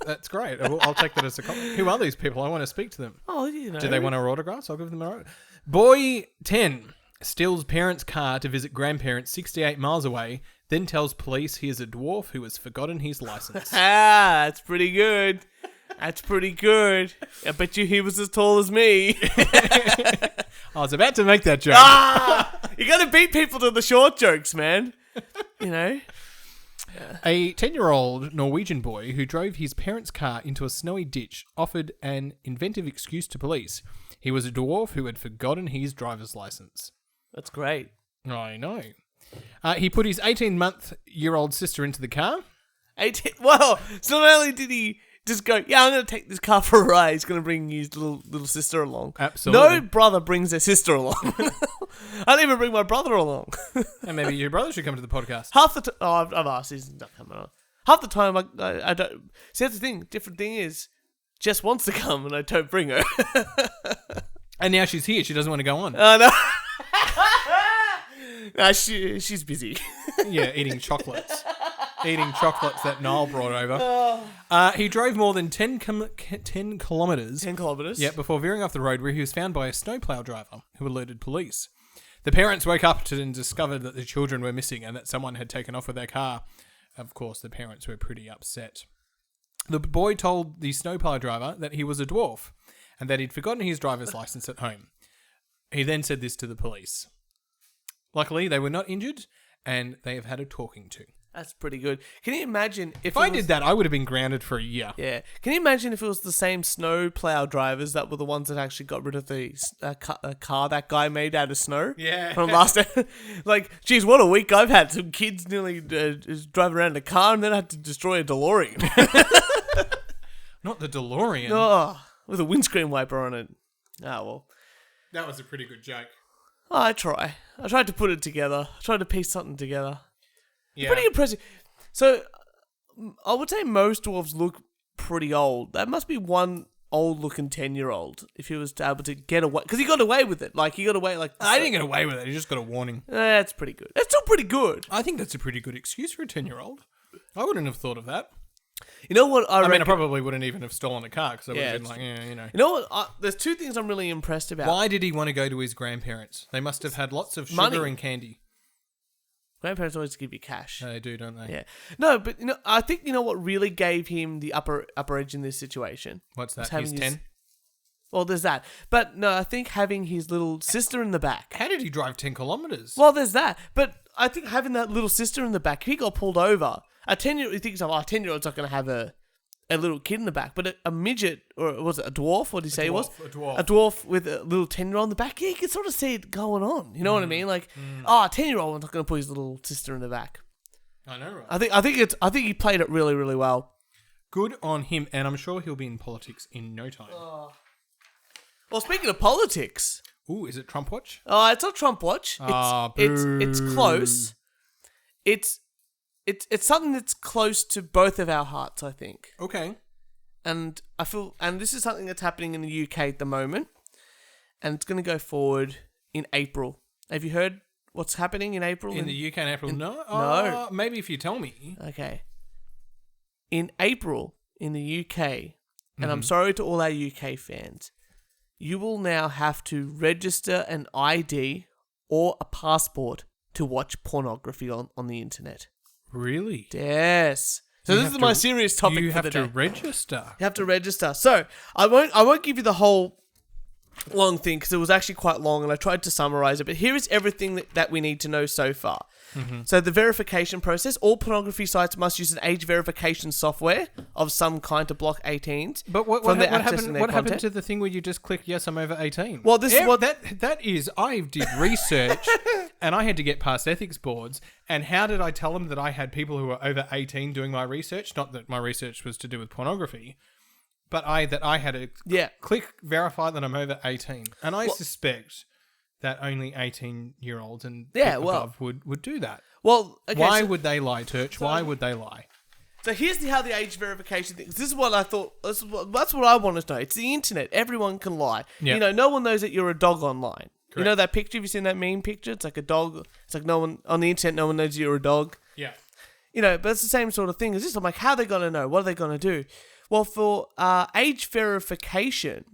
S1: that's great. I'll take that as a compliment. Who are these people? I want to speak to them.
S2: Oh, you know.
S1: Do they want our autographs? I'll give them our Boy 10 steals parents' car to visit grandparents 68 miles away, then tells police he is a dwarf who has forgotten his license.
S2: That's pretty good. That's pretty good. I bet you he was as tall as me.
S1: I was about to make that joke.
S2: You gotta beat people to the short jokes, man. You know?
S1: A 10-year-old Norwegian boy who drove his parents' car into a snowy ditch offered an inventive excuse to police. He was a dwarf who had forgotten his driver's license.
S2: That's great.
S1: I know. He put his 18-month-year-old sister into the car.
S2: 18. Well, so not only did he just go, yeah, I'm going to take this car for a ride, he's going to bring his little sister along.
S1: Absolutely.
S2: No brother brings their sister along. I don't even bring my brother along.
S1: And maybe your brother should come to the podcast.
S2: Half the time, I've asked, he's not coming on. Half the time, I don't. See, that's the thing. Different thing is, Jess wants to come and I don't bring her.
S1: And now she's here. She doesn't want to go on.
S2: No. She's busy.
S1: Yeah, eating chocolates. Eating chocolates that Niall brought over. He drove more than 10 kilometres.
S2: 10 kilometres?
S1: Yeah, before veering off the road where he was found by a snowplow driver who alerted police. The parents woke up and discovered that the children were missing and that someone had taken off with their car. Of course, the parents were pretty upset. The boy told the snowplow driver that he was a dwarf and that he'd forgotten his driver's license at home. He then said this to the police. Luckily, they were not injured and they have had a talking to.
S2: That's pretty good. Can you imagine
S1: if I did that, I would have been grounded for a year.
S2: Yeah. Can you imagine if it was the same snow plow drivers that were the ones that actually got rid of the car that guy made out of snow?
S1: Yeah.
S2: From last like, geez, what a week I've had. Some kids nearly driving around in a car and then I had to destroy a DeLorean.
S1: Not the DeLorean.
S2: Oh, with a windscreen wiper on it. Oh, well.
S1: That was a pretty good joke.
S2: Oh, I tried to put it together. I tried to piece something together.
S1: Yeah.
S2: Pretty impressive. So, I would say most dwarves look pretty old. That must be one old-looking 10-year-old if he was able to get away. Because he got away with it. Like, he got away like...
S1: I didn't get away with it. He just got a warning.
S2: That's pretty good. That's still pretty good.
S1: I think that's a pretty good excuse for a 10-year-old. I wouldn't have thought of that.
S2: You know what I
S1: mean, I probably wouldn't even have stolen a car because I would have been like, you know.
S2: You know what? There's two things I'm really impressed about.
S1: Why did he want to go to his grandparents? They must have had lots of sugar
S2: Money.
S1: and candy.
S2: Grandparents always give you cash.
S1: They do, don't they?
S2: Yeah. No, but I think what really gave him the upper edge in this situation.
S1: What's that?
S2: He's
S1: He's 10?
S2: Well, there's that. But no, I think having his little sister in the back.
S1: How did he drive 10 kilometres?
S2: Well, there's that. But I think having that little sister in the back, if he got pulled over, a 10-year-old, he thinks, a 10-year-old's not going to have a little kid in the back. But a midget, or was it a dwarf? What did he say it was?
S1: A dwarf.
S2: A dwarf with a little 10-year-old in the back. Yeah, you can sort of see it going on. You know what I mean? Like, a 10-year-old not going to put his little sister in the back.
S1: I know, right?
S2: I think he played it really, really well.
S1: Good on him, and I'm sure he'll be in politics in no time.
S2: Well, speaking of politics,
S1: Ooh, is it Trump Watch?
S2: It's not Trump Watch. It's close. It's something that's close to both of our hearts, I think.
S1: Okay.
S2: And this is something that's happening in the UK at the moment, and it's going to go forward in April. Have you heard what's happening in April?
S1: In the UK in April? No.
S2: No.
S1: Maybe if you tell me.
S2: Okay. In April, in the UK, and I'm sorry to all our UK fans, you will now have to register an ID or a passport to watch pornography on the internet.
S1: Really?
S2: Yes. So this is my serious topic for the day.
S1: You have to register.
S2: You have to register. So I won't give you the whole long thing because it was actually quite long and I tried to summarize it. But here is everything that we need to know so far. So the verification process, all pornography sites must use an age verification software of some kind to block 18s.
S1: But what happened to the thing where you just click, yes, I'm over 18?
S2: Well, this is what...
S1: That is, I did research and I had to get past ethics boards. And how did I tell them that I had people who were over 18 doing my research? Not that my research was to do with pornography, but I had to click verify that I'm over 18. And I suspect that only 18-year-olds and above would do that.
S2: Well, okay,
S1: why would they lie, Turch? Why would they lie?
S2: So here's how the age verification thing. This is what I thought. That's what I want to know. It's the internet. Everyone can lie. Yep. You know, no one knows that you're a dog online. Correct. You know that picture? Have you seen that meme picture? It's like a dog. It's like no one on the internet. No one knows you're a dog. Yeah. You know, but it's the same sort of thing as this. I'm like, how are they going to know? What are they going to do? Well, for age verification,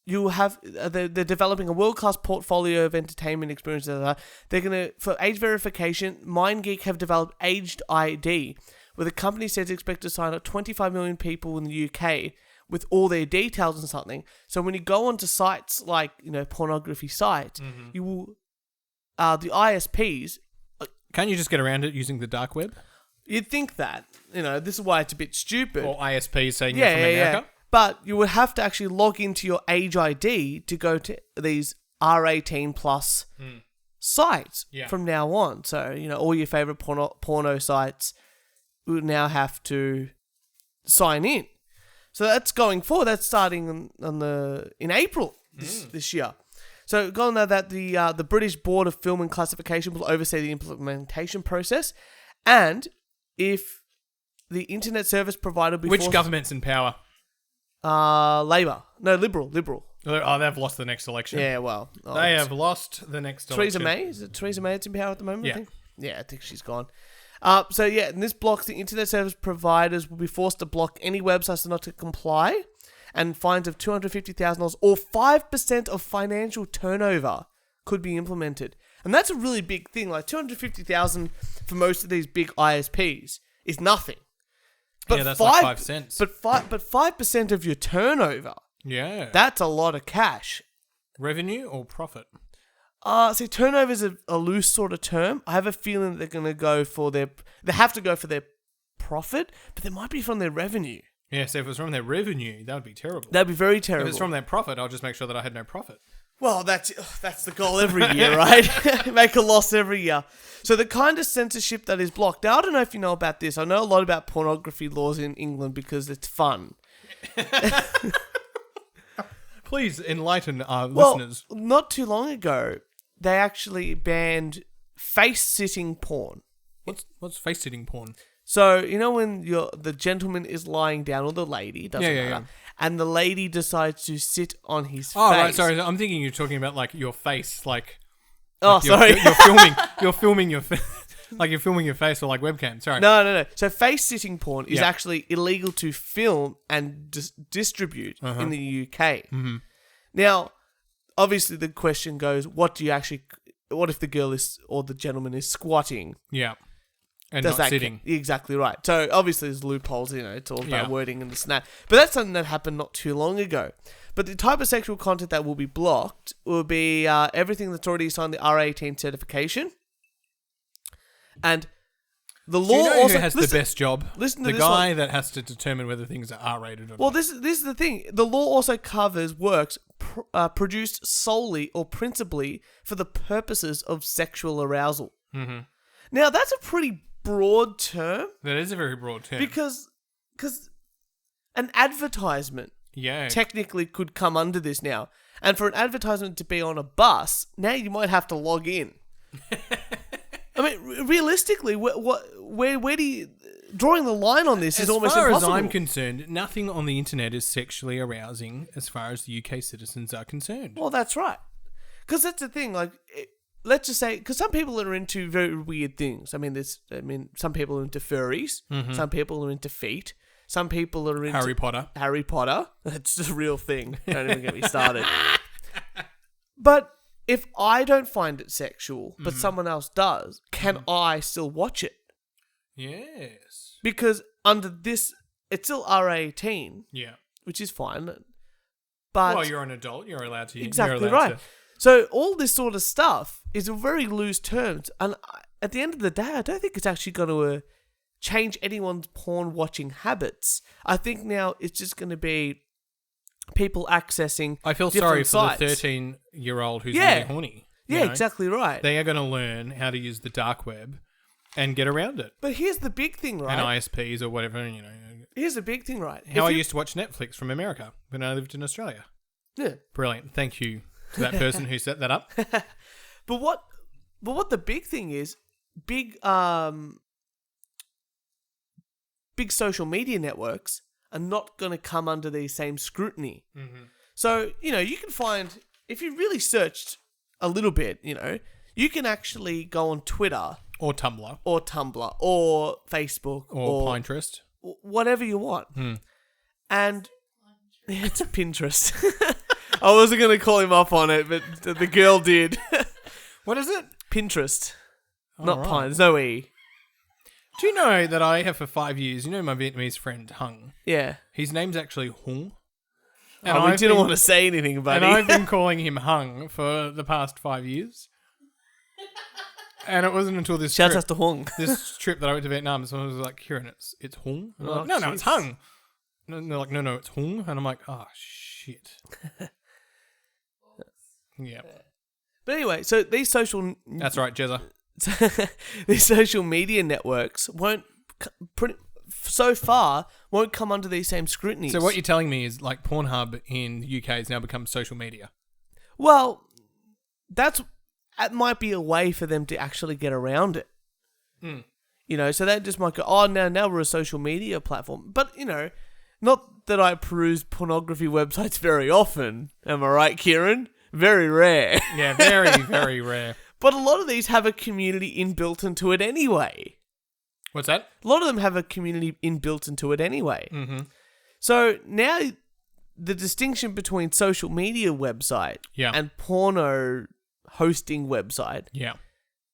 S2: you have they're developing a world-class portfolio of entertainment experiences. They're gonna, for age verification, MindGeek have developed Aged ID, where the company says expect to sign up 25 million people in the UK with all their details and something. So when you go onto sites like, you know, pornography sites, you will the ISPs.
S1: Can't you just get around it using the dark web?
S2: You'd think that, you know, this is why it's a bit stupid.
S1: Or ISPs saying you're from America.
S2: Yeah. But you would have to actually log into your age ID to go to these R18 plus sites from now on. So, you know, all your favorite porno sites would now have to sign in. So that's going forward. That's starting in April this year. So going now that the British Board of Film and Classification will oversee the implementation process, and if the internet service provider before...
S1: Which government's in power?
S2: Labour. No, Liberal.
S1: Oh, they've lost the next election.
S2: Yeah, well.
S1: They have lost the next
S2: election.
S1: Theresa
S2: May? Is it Theresa May that's in power at the moment,
S1: yeah.
S2: I think? Yeah, I think she's gone. And this blocks the internet service providers will be forced to block any websites not to comply, and fines of $250,000 or 5% of financial turnover could be implemented. And that's a really big thing. Like $250,000 for most of these big ISPs is nothing. But
S1: that's like 5 cents.
S2: But 5% of your turnover.
S1: Yeah.
S2: That's a lot of cash.
S1: Revenue or profit?
S2: See, turnover is a loose sort of term. I have a feeling they're going to go for they have to go for their profit, but they might be from their revenue.
S1: Yeah, so if it was from their revenue, that would be terrible.
S2: That'd be very terrible.
S1: If it's from their profit, I'll just make sure that I had no profit.
S2: Well, that's the goal every year, right? Make a loss every year. So the kind of censorship that is blocked. Now, I don't know if you know about this. I know a lot about pornography laws in England because it's fun.
S1: Please enlighten our listeners.
S2: Not too long ago, they actually banned face-sitting porn.
S1: What's face-sitting porn?
S2: So, you know when the gentleman is lying down, or the lady, doesn't matter, and the lady decides to sit on his face.
S1: Oh, right, sorry. I'm thinking you're talking about, like, your face, like...
S2: sorry.
S1: You're filming your face. Like you're filming your face or like webcam. Sorry.
S2: No. So face-sitting porn is actually illegal to film and distribute in the UK. Mm-hmm. Now, obviously the question goes, what if the girl is, or the gentleman is squatting?
S1: Yeah. And not sitting.
S2: Exactly right. So obviously there's loopholes, you know, it's all about wording and this and that. But that's something that happened not too long ago. But the type of sexual content that will be blocked will be everything that's already signed the R18 certification. And the law
S1: also who has the best job.
S2: Listen to
S1: the guy that has to determine whether things are R-rated or not.
S2: Well, this is the thing. The law also covers works produced solely or principally for the purposes of sexual arousal. Mm-hmm. Now, that's a pretty broad term.
S1: That is a very broad term.
S2: Because an advertisement technically could come under this now. And for an advertisement to be on a bus, now you might have to log in. I mean, realistically, where do you... Drawing the line on this is almost impossible.
S1: As far as I'm concerned, nothing on the internet is sexually arousing as far as the UK citizens are concerned.
S2: Well, that's right. Because that's the thing, like... Let's just say, because some people are into very weird things. I mean, some people are into furries. Mm-hmm. Some people are into feet. Some people are into... Harry Potter. That's a real thing. Don't even get me started. But if I don't find it sexual, but someone else does, can I still watch it?
S1: Yes.
S2: Because under this, it's still R18.
S1: Yeah.
S2: Which is fine. But...
S1: Well, you're an adult. You're allowed to...
S2: Exactly right. So all this sort of stuff is in very loose terms. And at the end of the day, I don't think it's actually going to change anyone's porn watching habits. I think now it's just going to be people accessing
S1: I feel sorry for the 13-year-old who's really horny.
S2: Yeah, exactly right.
S1: They are going to learn how to use the dark web and get around it.
S2: But here's the big thing, right?
S1: And ISPs or whatever,
S2: Here's the big thing, right?
S1: How I used to watch Netflix from America when I lived in Australia.
S2: Yeah.
S1: Brilliant. Thank you to that person who set that up.
S2: But what the big thing is, big social media networks are not going to come under the same scrutiny. Mm-hmm. So, you can find, if you really searched a little bit, you can actually go on Twitter.
S1: Or Tumblr.
S2: Or Facebook.
S1: Or Pinterest.
S2: Whatever you want. And it's Pinterest. I wasn't going to call him up on it, but the girl did.
S1: What is it?
S2: Pinterest. Not Pine. There's no E.
S1: Do you know that I have for 5 years, my Vietnamese friend Hung?
S2: Yeah.
S1: His name's actually Hung.
S2: And I didn't want to say anything about it.
S1: And I've been calling him Hung for the past 5 years. And it wasn't until this
S2: Shout out to Hung.
S1: This trip that I went to Vietnam, someone was like, Kieran, it's Hung? And I'm like, no, it's Hung. And they're like, no, it's Hung. And I'm like, oh, shit. Yeah.
S2: But anyway, so these social...
S1: That's right, Jezza.
S2: These social media networks won't come under these same scrutinies.
S1: So what you're telling me is like Pornhub in the UK has now become social media.
S2: Well, that might be a way for them to actually get around it. So they just might go, oh, now we're a social media platform. But, not that I peruse pornography websites very often. Am I right, Kieran? Very rare.
S1: Yeah, very, very rare.
S2: But a lot of these have a community inbuilt into it anyway.
S1: What's that?
S2: A lot of them have a community inbuilt into it anyway.
S1: Mm-hmm.
S2: So now the distinction between social media website and porno hosting website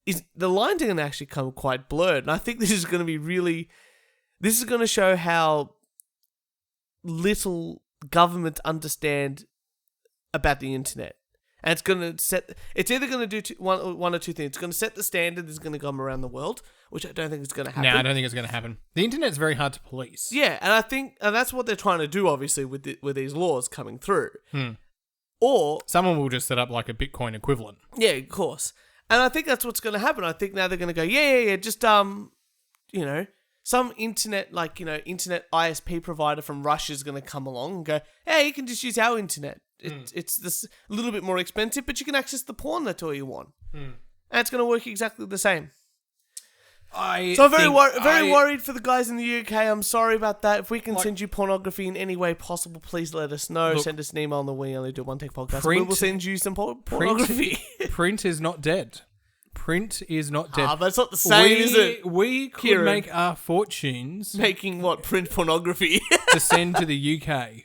S2: is the lines are going to actually come quite blurred. And I think this is going to show how little government understand about the internet. And it's either going to do one or two things. It's going to set the standard that's going to come around the world, which I don't think is going to happen.
S1: No, I don't think it's going to happen. The internet's very hard to police.
S2: Yeah, and that's what they're trying to do, obviously, with these laws coming through.
S1: Or someone will just set up like a Bitcoin equivalent.
S2: Yeah, of course. And I think that's what's going to happen. I think now they're going to go, just some internet, internet ISP provider from Russia is going to come along and go, hey, you can just use our internet. It's this a little bit more expensive, but you can access the porn. That's all you want, and it's going to work exactly the same. I'm very worried for the guys in the UK. I'm sorry about that. If we can send you pornography in any way possible, please let us know. Send us an email on the We Only Do One Take podcast. We will send you some pornography.
S1: Print is not dead. Print is not dead.
S2: But it's not the same, is it?
S1: We could make our fortunes
S2: making what? Print pornography
S1: to send to the UK.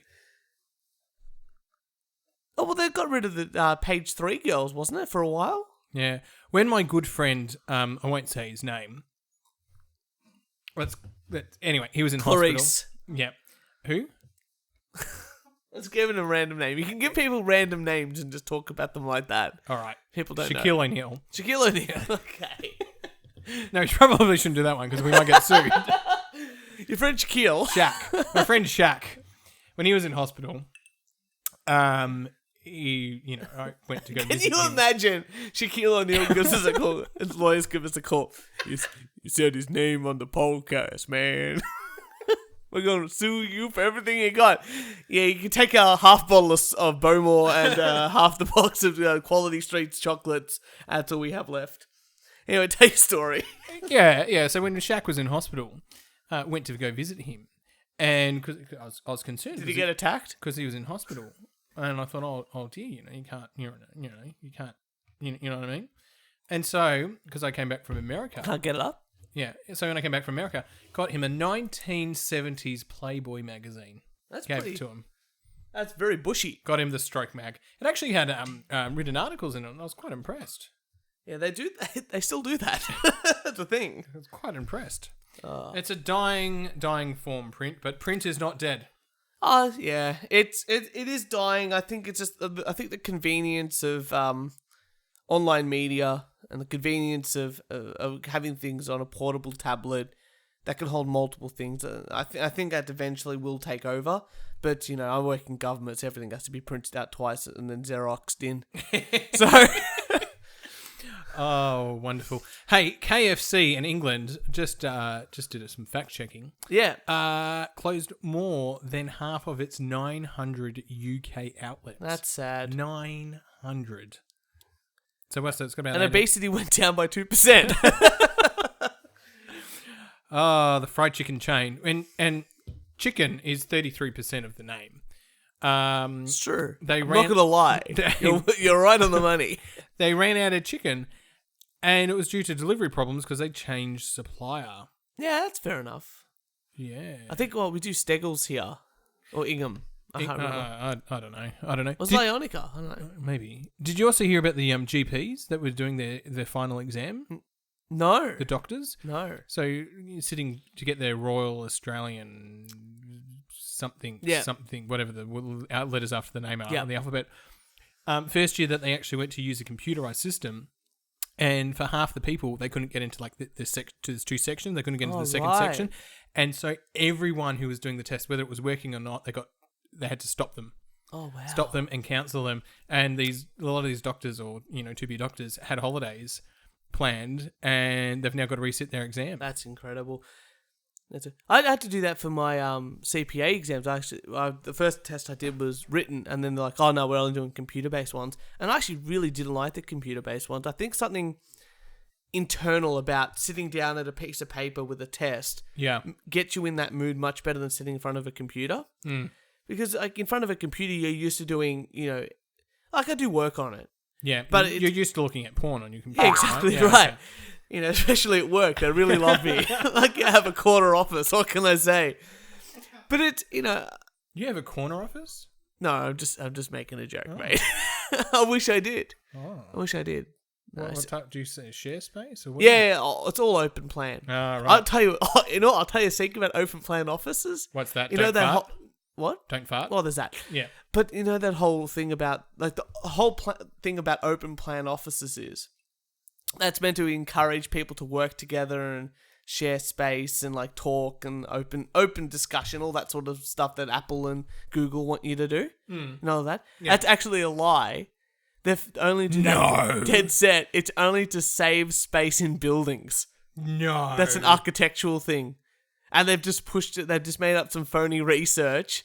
S2: Oh, well, they got rid of the page 3 girls, wasn't it, for a while?
S1: Yeah. When my good friend, I won't say his name. Anyway, he was in
S2: Clarice.
S1: hospital. Yeah. Who?
S2: Let's give it a random name. You can give people random names and just talk about them like that.
S1: All right.
S2: People don't know.
S1: Shaquille O'Neal.
S2: Shaquille O'Neal. Okay.
S1: No, you probably shouldn't do that one because we might get sued.
S2: Your friend Shaquille.
S1: Shaq. My friend Shaq. When he was in hospital, I went to go visit him.
S2: Can you imagine Shaquille O'Neal gives us a call, his lawyers give us a call. You said his name on the podcast, man. We're going to sue you for everything you got. Yeah, you can take a half bottle of Bowmore and half the box of Quality Streets chocolates. That's all we have left. Anyway, tell your story.
S1: Yeah. So when Shaq was in hospital, went to go visit him, and because I was concerned.
S2: Did he get attacked?
S1: Because he was in hospital, and I thought, oh dear, you can't, you can't, you know what I mean. And so, because I came back from America,
S2: Can't get it up.
S1: yeah. So when I came back from America, got him a 1970s Playboy magazine. Gave it to him.
S2: That's very bushy.
S1: Got him the Stroke mag. It actually had written articles in it, and I was quite impressed.
S2: Yeah, they do. They still do that. That's the thing.
S1: I was quite impressed. It's a dying form, print, but print is not dead.
S2: Yeah, it is dying. I think it's just. I think the convenience of online media and the convenience of having things on a portable tablet that can hold multiple things. I think that eventually will take over. But I work in government, so everything has to be printed out twice and then Xeroxed in. So.
S1: Oh, wonderful! Hey, KFC in England just did some fact checking.
S2: Yeah,
S1: closed more than half of its 900 UK outlets.
S2: That's sad.
S1: 900. So what's that? It's got about.
S2: And obesity went down by 2%.
S1: Oh, the fried chicken chain, and chicken is 33% of the name.
S2: It's true.
S1: I'm
S2: not gonna lie. You're right on the money.
S1: They ran out of chicken. And it was due to delivery problems because they changed supplier.
S2: Yeah, that's fair enough.
S1: Yeah.
S2: I think, we do Steggles here. Or Ingham. I can't remember.
S1: I don't know.
S2: Was Ionica? I don't know.
S1: Maybe. Did you also hear about the GPs that were doing their final exam?
S2: No.
S1: The doctors?
S2: No.
S1: So you're sitting to get their Royal Australian something, whatever the letters after the name are on the alphabet. First year that they actually went to use a computerized system. And for half the people, they couldn't get into there's two sections. They couldn't get into the second section, and so everyone who was doing the test, whether it was working or not, they had to stop them.
S2: Oh wow!
S1: Stop them and counsel them. And a lot of these doctors or to-be doctors had holidays planned, and they've now got to resit their exam.
S2: That's incredible. I had to do that for my CPA exams. Actually, the first test I did was written, and then they're like, "Oh no, we're only doing computer-based ones." And I actually really didn't like the computer-based ones. I think something internal about sitting down at a piece of paper with a test, gets you in that mood much better than sitting in front of a computer. Because in front of a computer, you're used to doing, I do work on it.
S1: Yeah, but you're used to looking at porn on your computer.
S2: Yeah, exactly right. Okay. Especially at work, they really love me. Like, I have a corner office. What can I say? But it's,
S1: You have a corner office?
S2: No, I'm just making a joke, mate. I wish I did.
S1: Oh.
S2: I wish I did.
S1: No, do you say share space or what?
S2: Yeah, it's all open plan.
S1: Right.
S2: I'll tell you. I'll tell you a secret about open plan offices.
S1: What's that?
S2: Don't fart? What?
S1: Don't fart.
S2: Well, there's that.
S1: Yeah.
S2: But that whole thing about the whole thing about open plan offices is. That's meant to encourage people to work together and share space and talk and open discussion, all that sort of stuff that Apple and Google want you to do. And all of that. Yeah. That's actually a lie. They've only do that dead set. It's only to save space in buildings.
S1: No.
S2: That's an architectural thing. And they've just pushed it. They've just made up some phony research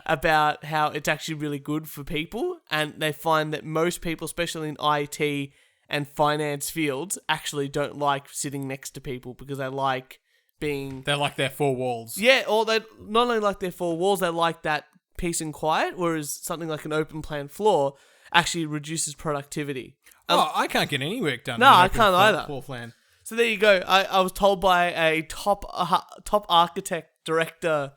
S2: about how it's actually really good for people. And they find that most people, especially in IT and finance fields, actually don't like sitting next to people because they like being...
S1: They like their four walls.
S2: Yeah, or they not only like their four walls, they like that peace and quiet, whereas something like an open plan floor actually reduces productivity.
S1: I can't get any work done.
S2: No, I can't either.
S1: Floor plan.
S2: So there you go. I was told by a top architect director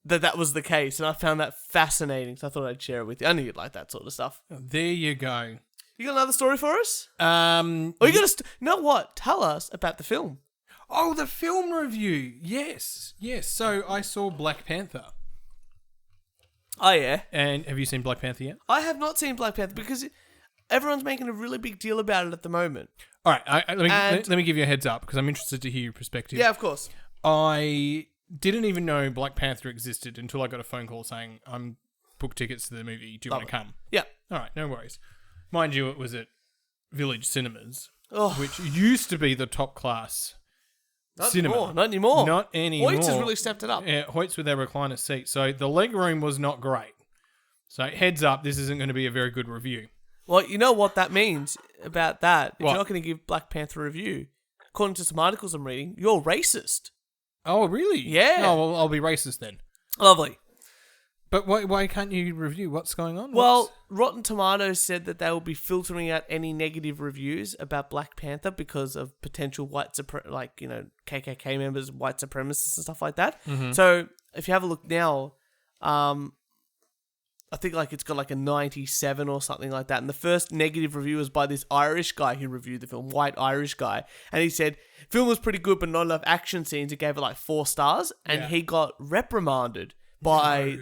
S2: that was the case, and I found that fascinating, so I thought I'd share it with you. I knew you'd like that sort of stuff.
S1: There you go.
S2: You got another story for us? You got you know what? Tell us about the film.
S1: Oh, the film review. Yes. So I saw Black Panther.
S2: Oh, yeah.
S1: And have you seen Black Panther yet?
S2: I have not seen Black Panther because everyone's making a really big deal about it at the moment.
S1: All right. Let me give you a heads up because I'm interested to hear your perspective.
S2: Yeah, of course.
S1: I didn't even know Black Panther existed until I got a phone call saying, I'm booked tickets to the movie. Do you want to come?
S2: Yeah.
S1: All right. No worries. Mind you, it was at Village Cinemas, which used to be the top class cinema.
S2: Not anymore.
S1: Not anymore.
S2: Hoyts has really stepped it up.
S1: Yeah, Hoyts with their recliner seat. So the leg room was not great. So heads up, this isn't going to be a very good review.
S2: Well, you know what that means about that. If
S1: What?
S2: you're not going to give Black Panther a review, according to some articles I'm reading, you're racist.
S1: Oh, really?
S2: Yeah.
S1: Oh, well, I'll be racist then.
S2: Lovely.
S1: But why can't you review what's going on?
S2: Well, Rotten Tomatoes said that they will be filtering out any negative reviews about Black Panther because of potential KKK members, white supremacists and stuff like that.
S1: Mm-hmm.
S2: So if you have a look now, I think it's got a 97 or something like that. And the first negative review was by this Irish guy who reviewed the film, white Irish guy. And he said, film was pretty good, but not enough action scenes. He gave it 4 stars. And he got reprimanded by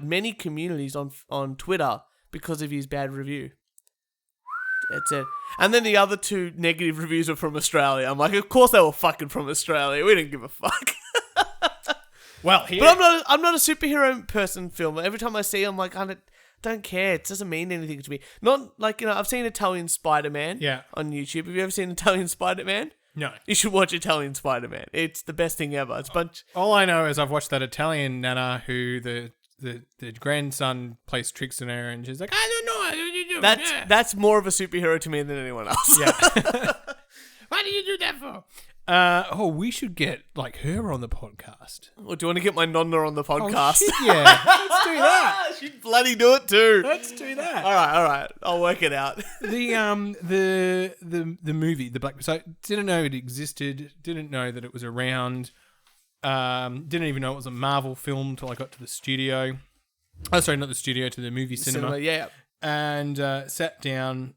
S2: many communities on Twitter because of his bad review. That's it. And then the other 2 negative reviews were from Australia. I'm like, of course they were fucking from Australia. We didn't give a fuck.
S1: Well,
S2: but I'm not a superhero person film. Every time I see, I'm like, I don't care. It doesn't mean anything to me. Not I've seen Italian Spider-Man on YouTube. Have you ever seen Italian Spider-Man?
S1: No.
S2: You should watch Italian Spider-Man. It's the best thing ever. It's
S1: All I know is I've watched that Italian nana who the grandson plays tricks on her, and she's like, I don't know what you do.
S2: That's more of a superhero to me than anyone else.
S1: Yeah. Why do you do that for? We should get her on the podcast.
S2: Or do you want to get my nonna on the podcast?
S1: Oh, shit, yeah. Let's do that.
S2: She'd bloody do it too.
S1: Let's do that.
S2: All right. I'll work it out.
S1: The movie, the Black. So didn't know it existed. Didn't know that it was around. Didn't even know it was a Marvel film till I got to the studio. Oh, sorry, not the studio, to the movie cinema.
S2: Yeah.
S1: And sat down.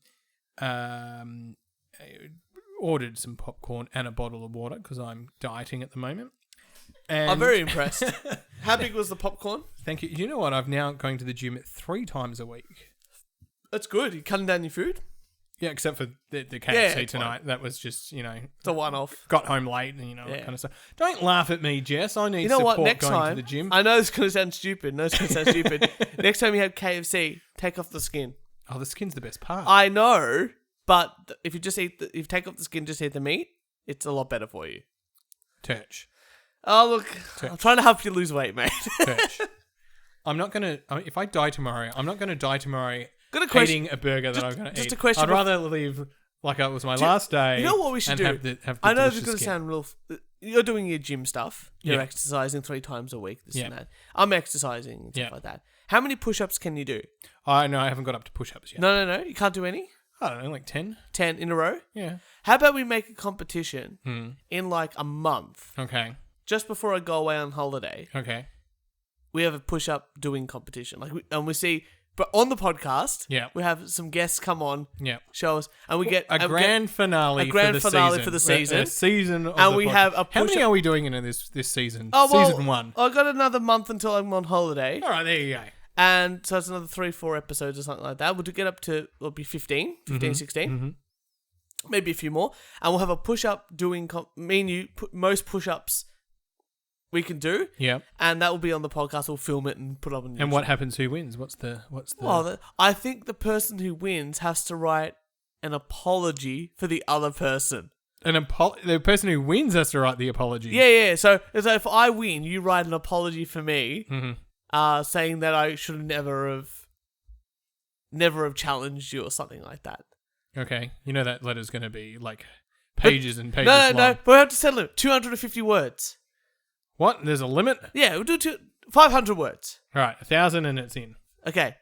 S1: Ordered some popcorn and a bottle of water because I'm dieting at the moment. And
S2: I'm very impressed. How big was the popcorn?
S1: Thank you. You know what? I'm now going to the gym 3 times a week.
S2: That's good. You cutting down your food?
S1: Yeah, except for the KFC tonight. Fine. That was just,
S2: it's a one-off.
S1: Got home late and, that kind of stuff. Don't laugh at me, Jess. I need support
S2: Next
S1: going
S2: time,
S1: to the gym.
S2: I know it's going to sound stupid. Next time you have KFC, take off the skin.
S1: Oh, the skin's the best part.
S2: I know. But if you if you take off the skin, just eat the meat, it's a lot better for you.
S1: Turch.
S2: Oh, look.
S1: Turch.
S2: I'm trying to help you lose weight, mate.
S1: Turch. I'm not going to... if I die tomorrow, I'm not going to die tomorrow eating a burger that I'm going to eat.
S2: Just a question.
S1: I'd rather live like it was my last day.
S2: You know what we should do?
S1: Have the
S2: I know this is
S1: delicious
S2: going to
S1: skin.
S2: sound real... You're doing your gym stuff. You're
S1: Yeah.
S2: exercising 3 times a week, this and that. I'm exercising and stuff like that. How many push-ups can you do?
S1: I haven't got up to push-ups yet.
S2: No. You can't do any?
S1: I don't know, like 10?
S2: 10 in a row?
S1: Yeah.
S2: How about we make a competition in a month?
S1: Okay.
S2: Just before I go away on holiday.
S1: Okay.
S2: We have a push-up doing competition. We see... But on the podcast, we have some guests come on, show us, and we get
S1: a grand finale for the season. A season of
S2: and
S1: the
S2: we
S1: pod-
S2: have a
S1: How
S2: push-up.
S1: many are we doing in this season?
S2: Oh, well,
S1: Season 1.
S2: I got another month until I'm on holiday.
S1: All right, there you go.
S2: And so it's another 3-4 episodes or something like that. We'll get up to, it'll be 15, 16.
S1: Mm-hmm.
S2: Maybe a few more. And we'll have a push-up doing, me and you, most push-ups we can do.
S1: Yeah.
S2: And that will be on the podcast. We'll film it and put it up on YouTube.
S1: And what happens? Who wins? What's the?
S2: Well, I think the person who wins has to write an apology for the other person.
S1: The person who wins has to write the apology.
S2: Yeah. So if I win, you write an apology for me. Saying that I should never have challenged you or something like that.
S1: Okay. You know that letter's going to be pages and pages long.
S2: No. But we have to settle it. 250 words.
S1: What? There's a limit?
S2: Yeah, we'll do 500 words.
S1: All right, 1,000 and it's in.
S2: Okay.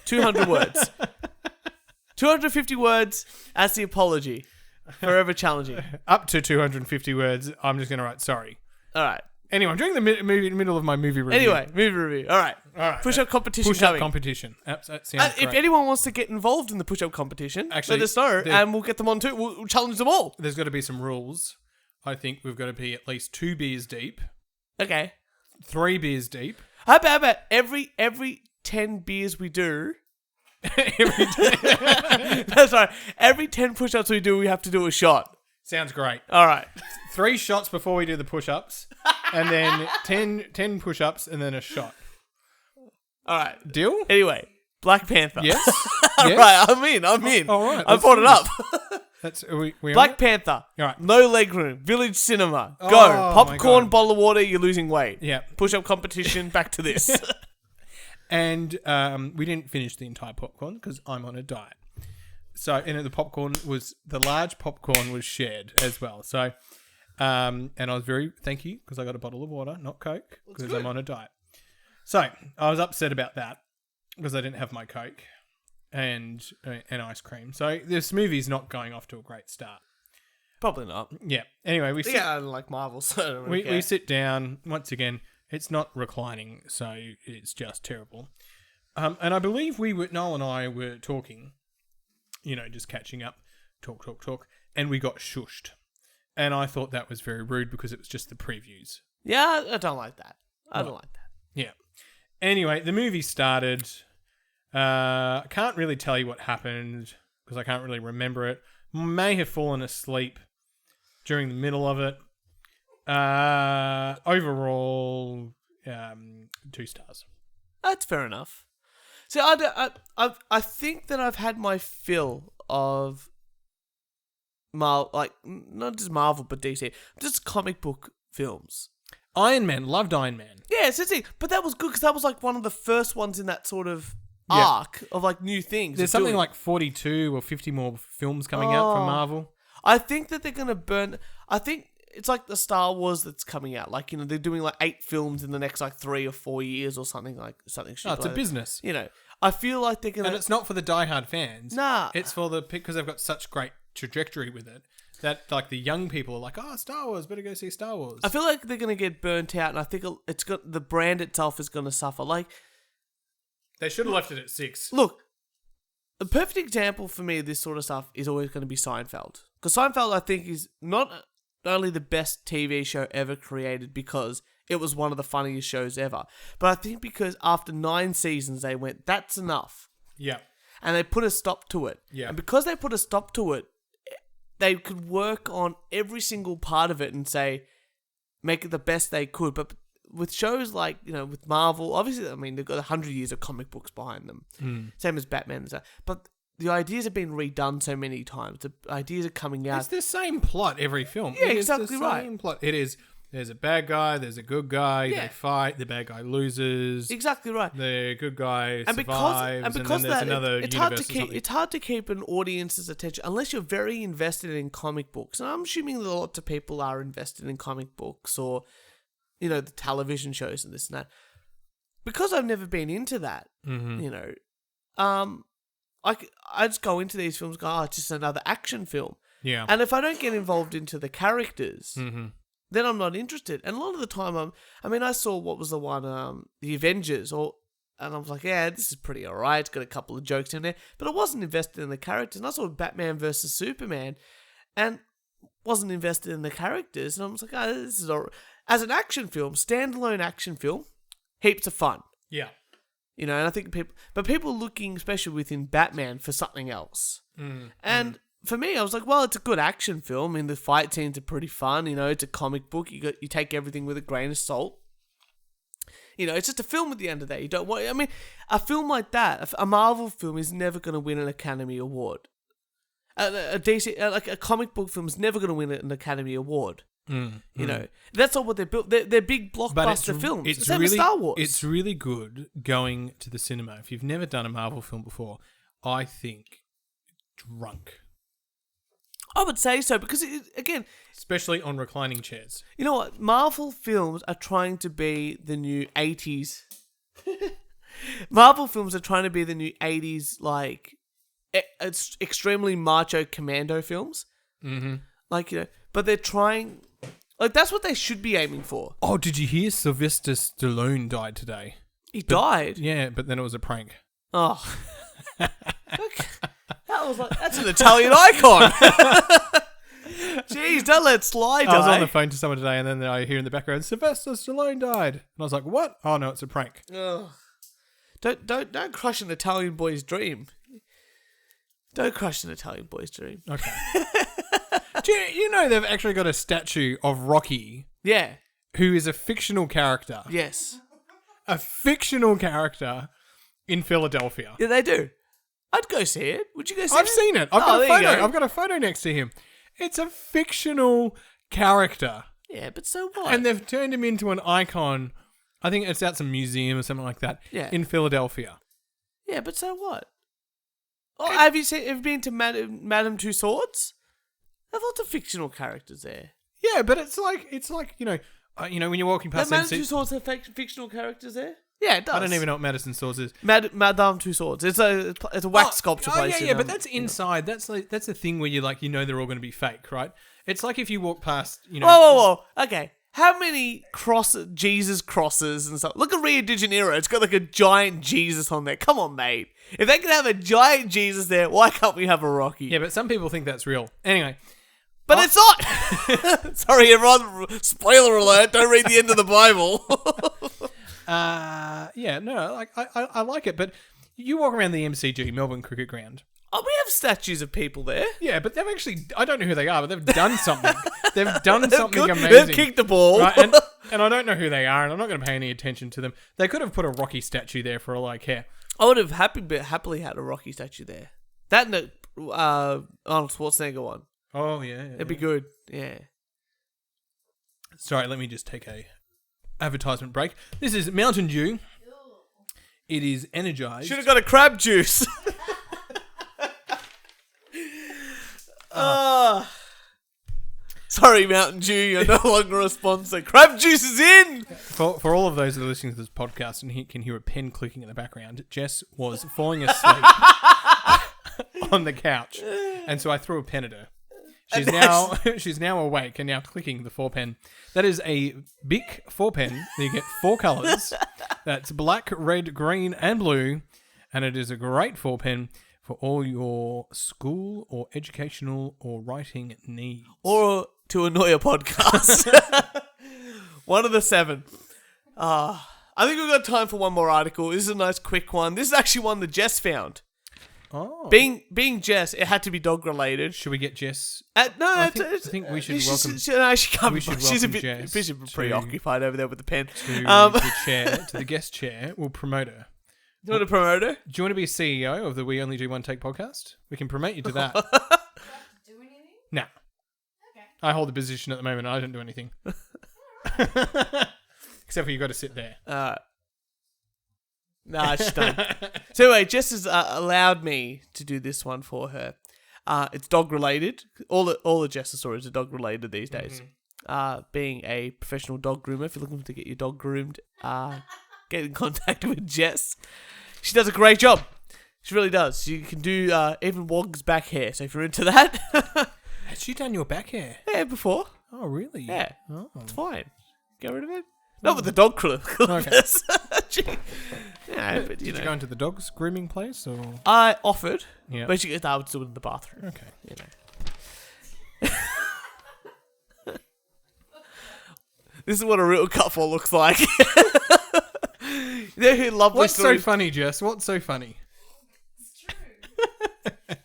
S2: 200 words. 250 words as the apology. Forever challenging.
S1: Up to 250 words, I'm just going to write sorry.
S2: All right.
S1: Anyway, I'm doing the middle of my movie review.
S2: Anyway, movie review. All right. Push-up competition
S1: Push-up
S2: coming.
S1: competition. That sounds great.
S2: If anyone wants to get involved in the push-up competition,
S1: Actually,
S2: let us know, and we'll get them on too. We'll challenge them all.
S1: There's got to be some rules. I think we've got to be at least 2 beers deep.
S2: Okay.
S1: 3 beers deep.
S2: How about every 10 beers we do... That's right. Every 10 push-ups we do, we have to do a shot.
S1: Sounds great.
S2: All right.
S1: 3 shots before we do the push-ups, and then 10 push-ups, and then a shot.
S2: All right.
S1: Deal?
S2: Anyway, Black Panther.
S1: Yes.
S2: All right. I'm in.
S1: All right.
S2: I brought it up.
S1: That's we
S2: Black Panther.
S1: All right.
S2: No leg room. Village cinema. Go.
S1: Oh, my
S2: Popcorn,
S1: God.
S2: bottle of water. You're losing weight.
S1: Yeah.
S2: Push-up competition. Back to this.
S1: And we didn't finish the entire popcorn because I'm on a diet. So, and the large popcorn was shared as well. So, and I was thank you, because I got a bottle of water, not Coke, because I'm on a diet. So, I was upset about that because I didn't have my Coke and ice cream. So, this movie's not going off to a great start.
S2: Probably not.
S1: Yeah. Anyway,
S2: I don't like Marvel, so I don't really care.
S1: we sit down, once again, it's not reclining, so it's just terrible. And I believe Noel and I were talking, just catching up, talk, and we got shushed. And I thought that was very rude because it was just the previews.
S2: Yeah, I don't like that. I don't like that.
S1: Yeah. Anyway, the movie started. I can't really tell you what happened because I can't really remember it. May have fallen asleep during the middle of it. Overall, 2 stars.
S2: That's fair enough. See, I think that I've had my fill of not just Marvel, but DC, just comic book films.
S1: Iron Man, loved Iron Man.
S2: Yeah, but that was good because that was like one of the first ones in that sort of arc of like new things.
S1: There's something like 42 or 50 more films coming out from Marvel.
S2: I think that they're gonna burn. I think it's like the Star Wars that's coming out. Like they're doing like 8 films in the next like 3 or 4 years or something like something.
S1: Oh, it's a business.
S2: I feel like they're gonna.
S1: And it's not for the diehard fans.
S2: Nah,
S1: it's for because they've got such great trajectory with it that like the young people are like, oh, Star Wars, better go see Star Wars.
S2: I feel like they're gonna get burnt out, and I think it's got the brand itself is gonna suffer. Like
S1: they should have left it at 6.
S2: Look, a perfect example for me of this sort of stuff is always going to be Seinfeld, because Seinfeld I think is not only the best TV show ever created because it was one of the funniest shows ever, but I think because after 9 seasons they went, that's enough.
S1: Yeah.
S2: And they put a stop to it.
S1: Yeah.
S2: And because they put a stop to it, they could work on every single part of it and make it the best they could. But with shows like, with Marvel, obviously, I mean, they've got 100 years of comic books behind them. Same as Batman and stuff. But the ideas have been redone so many times. The ideas are coming out.
S1: It's the same plot every film.
S2: Yeah,
S1: it
S2: exactly
S1: is the
S2: right.
S1: Same plot. It is. There's a bad guy. There's a good guy.
S2: Yeah.
S1: They fight. The bad guy loses.
S2: Exactly right.
S1: The good guy
S2: And
S1: survives.
S2: because
S1: and then there's
S2: that,
S1: another
S2: it's
S1: universe
S2: hard to
S1: or something.
S2: it's hard to keep an audience's attention unless you're very invested in comic books. And I'm assuming that lots of people are invested in comic books or, the television shows and this and that. Because I've never been into that, I just go into these films, it's just another action film.
S1: Yeah.
S2: And if I don't get involved into the characters, then I'm not interested. And a lot of the time, I saw what was the one, The Avengers, and I was like, yeah, this is pretty alright. It's got a couple of jokes in there, but I wasn't invested in the characters. And I saw Batman versus Superman, and wasn't invested in the characters. And I was like, this is alright. As an action film, standalone action film, heaps of fun.
S1: Yeah.
S2: And I think people looking, especially within Batman, for something else. And for me, I was like, well, it's a good action film. The fight scenes are pretty fun. It's a comic book. You take everything with a grain of salt. It's just a film at the end of the day. You don't want. A film like that, a Marvel film, is never going to win an Academy Award. A DC, like a comic book film, is never going to win an Academy Award. That's not what they're built. They're big blockbuster films.
S1: It's
S2: same
S1: really,
S2: as Star Wars.
S1: It's really good going to the cinema. If you've never done a Marvel film before, I think drunk.
S2: I would say so because, again...
S1: Especially on reclining chairs.
S2: You know what? Marvel films are trying to be the new 80s. Marvel films are trying to be the new 80s, like, it's extremely macho commando films. Like, but they're trying... Like, that's what they should be aiming for.
S1: Oh, did you hear Sylvester Stallone died today?
S2: He died?
S1: Yeah, but then it was a prank.
S2: Oh. Okay. That's an Italian icon. Jeez, don't let it slide.
S1: I was on the phone to someone today, and then I hear in the background, Sylvester Stallone died, and I was like, "What? Oh no, it's a prank."
S2: Ugh. Don't crush an Italian boy's dream. Don't crush an Italian boy's dream.
S1: Okay. Do you know they've actually got a statue of Rocky?
S2: Yeah.
S1: Who is a fictional character?
S2: Yes.
S1: A fictional character in Philadelphia.
S2: Yeah, they do. I'd go see it. Would you go see it?
S1: I've seen it. I've
S2: Oh,
S1: got a
S2: there you
S1: photo.
S2: go.
S1: I've got a photo next to him. It's a fictional character,
S2: Yeah, but so what?
S1: and they've turned him into an icon. I think it's at some museum or something like that.
S2: Yeah.
S1: In Philadelphia.
S2: Yeah, but so what? Oh, have you been to Madame Two Swords? They have lots of fictional characters there.
S1: Yeah, but it's like when you're walking past
S2: Madame
S1: MC
S2: Two Swords have fictional characters there? Yeah, it does.
S1: I don't even know what Madison Swords is.
S2: Madame Two Swords. It's a wax sculpture place.
S1: Yeah, but that's inside. That's a thing where they're all going to be fake, right? It's like if you walk past,
S2: Whoa. Okay. How many Jesus crosses and stuff? Look at Rio de Janeiro. It's got like a giant Jesus on there. Come on, mate. If they can have a giant Jesus there, why can't we have a Rocky?
S1: Yeah, but some people think that's real. Anyway.
S2: But it's not. Sorry, everyone. Spoiler alert. Don't read the end of the Bible.
S1: I like it, but you walk around the MCG, Melbourne Cricket Ground.
S2: Oh, we have statues of people there.
S1: Yeah, but they've actually, I don't know who they are, but they've done something. They've done something
S2: Good.
S1: amazing.
S2: They've kicked the ball.
S1: Right? And I don't know who they are, and I'm not going to pay any attention to them. They could have put a Rocky statue there for all I care.
S2: I would have happily had a Rocky statue there. That and the Arnold Schwarzenegger one.
S1: Oh, yeah.
S2: It'd be good. Yeah.
S1: Sorry, let me just take a advertisement break. This is Mountain Dew. It is energized.
S2: Should have got a crab juice. Sorry, Mountain Dew, you're no longer a sponsor. Crab juice is in!
S1: For all of those that are listening to this podcast and can hear a pen clicking in the background, Jess was falling asleep on the couch, and so I threw a pen at her. She's now awake and now clicking the 4-pen. That is a big 4-pen. You get 4 colours. That's black, red, green, and blue, and it is a great 4-pen for all your school or educational or writing needs.
S2: Or to annoy a podcast. One of the 7. I think we've got time for one more article. This is a nice quick one. This is actually one that Jess found.
S1: Oh.
S2: Being Jess, it had to be dog related.
S1: Should we get Jess?
S2: I
S1: think we should welcome.
S2: She can't.
S1: We should
S2: She's a
S1: welcome
S2: bit
S1: Jess
S2: preoccupied over there with the pen.
S1: To the guest chair. We'll promote her.
S2: Do you want to promote her?
S1: Do you want to be CEO of the We Only Do One Take podcast? We can promote you to that.
S3: Do anything?
S1: No.
S3: Okay.
S1: I hold the position at the moment and I don't do anything. Except for you got to sit there.
S2: Nah, she's done. So anyway, Jess has allowed me to do this one for her. It's dog related. All the Jess stories are dog related these days. Being a professional dog groomer, if you're looking to get your dog groomed, get in contact with Jess. She does a great job. She really does. She can do even Wog's back hair. So if you're into that,
S1: Has she done your back hair?
S2: yeah, before,
S1: Oh, really?
S2: yeah,
S1: Oh.
S2: it's fine. Get rid of it. Not with the dog clippers. Yeah, but
S1: Did you go into the dog's grooming place or?
S2: I offered,
S1: Yeah.
S2: but she I would do it in the bathroom.
S1: Okay.
S2: You know. This is what a real couple looks like. They're who love
S1: What's so
S2: stories.
S1: funny, Jess? What's so funny?
S3: It's true.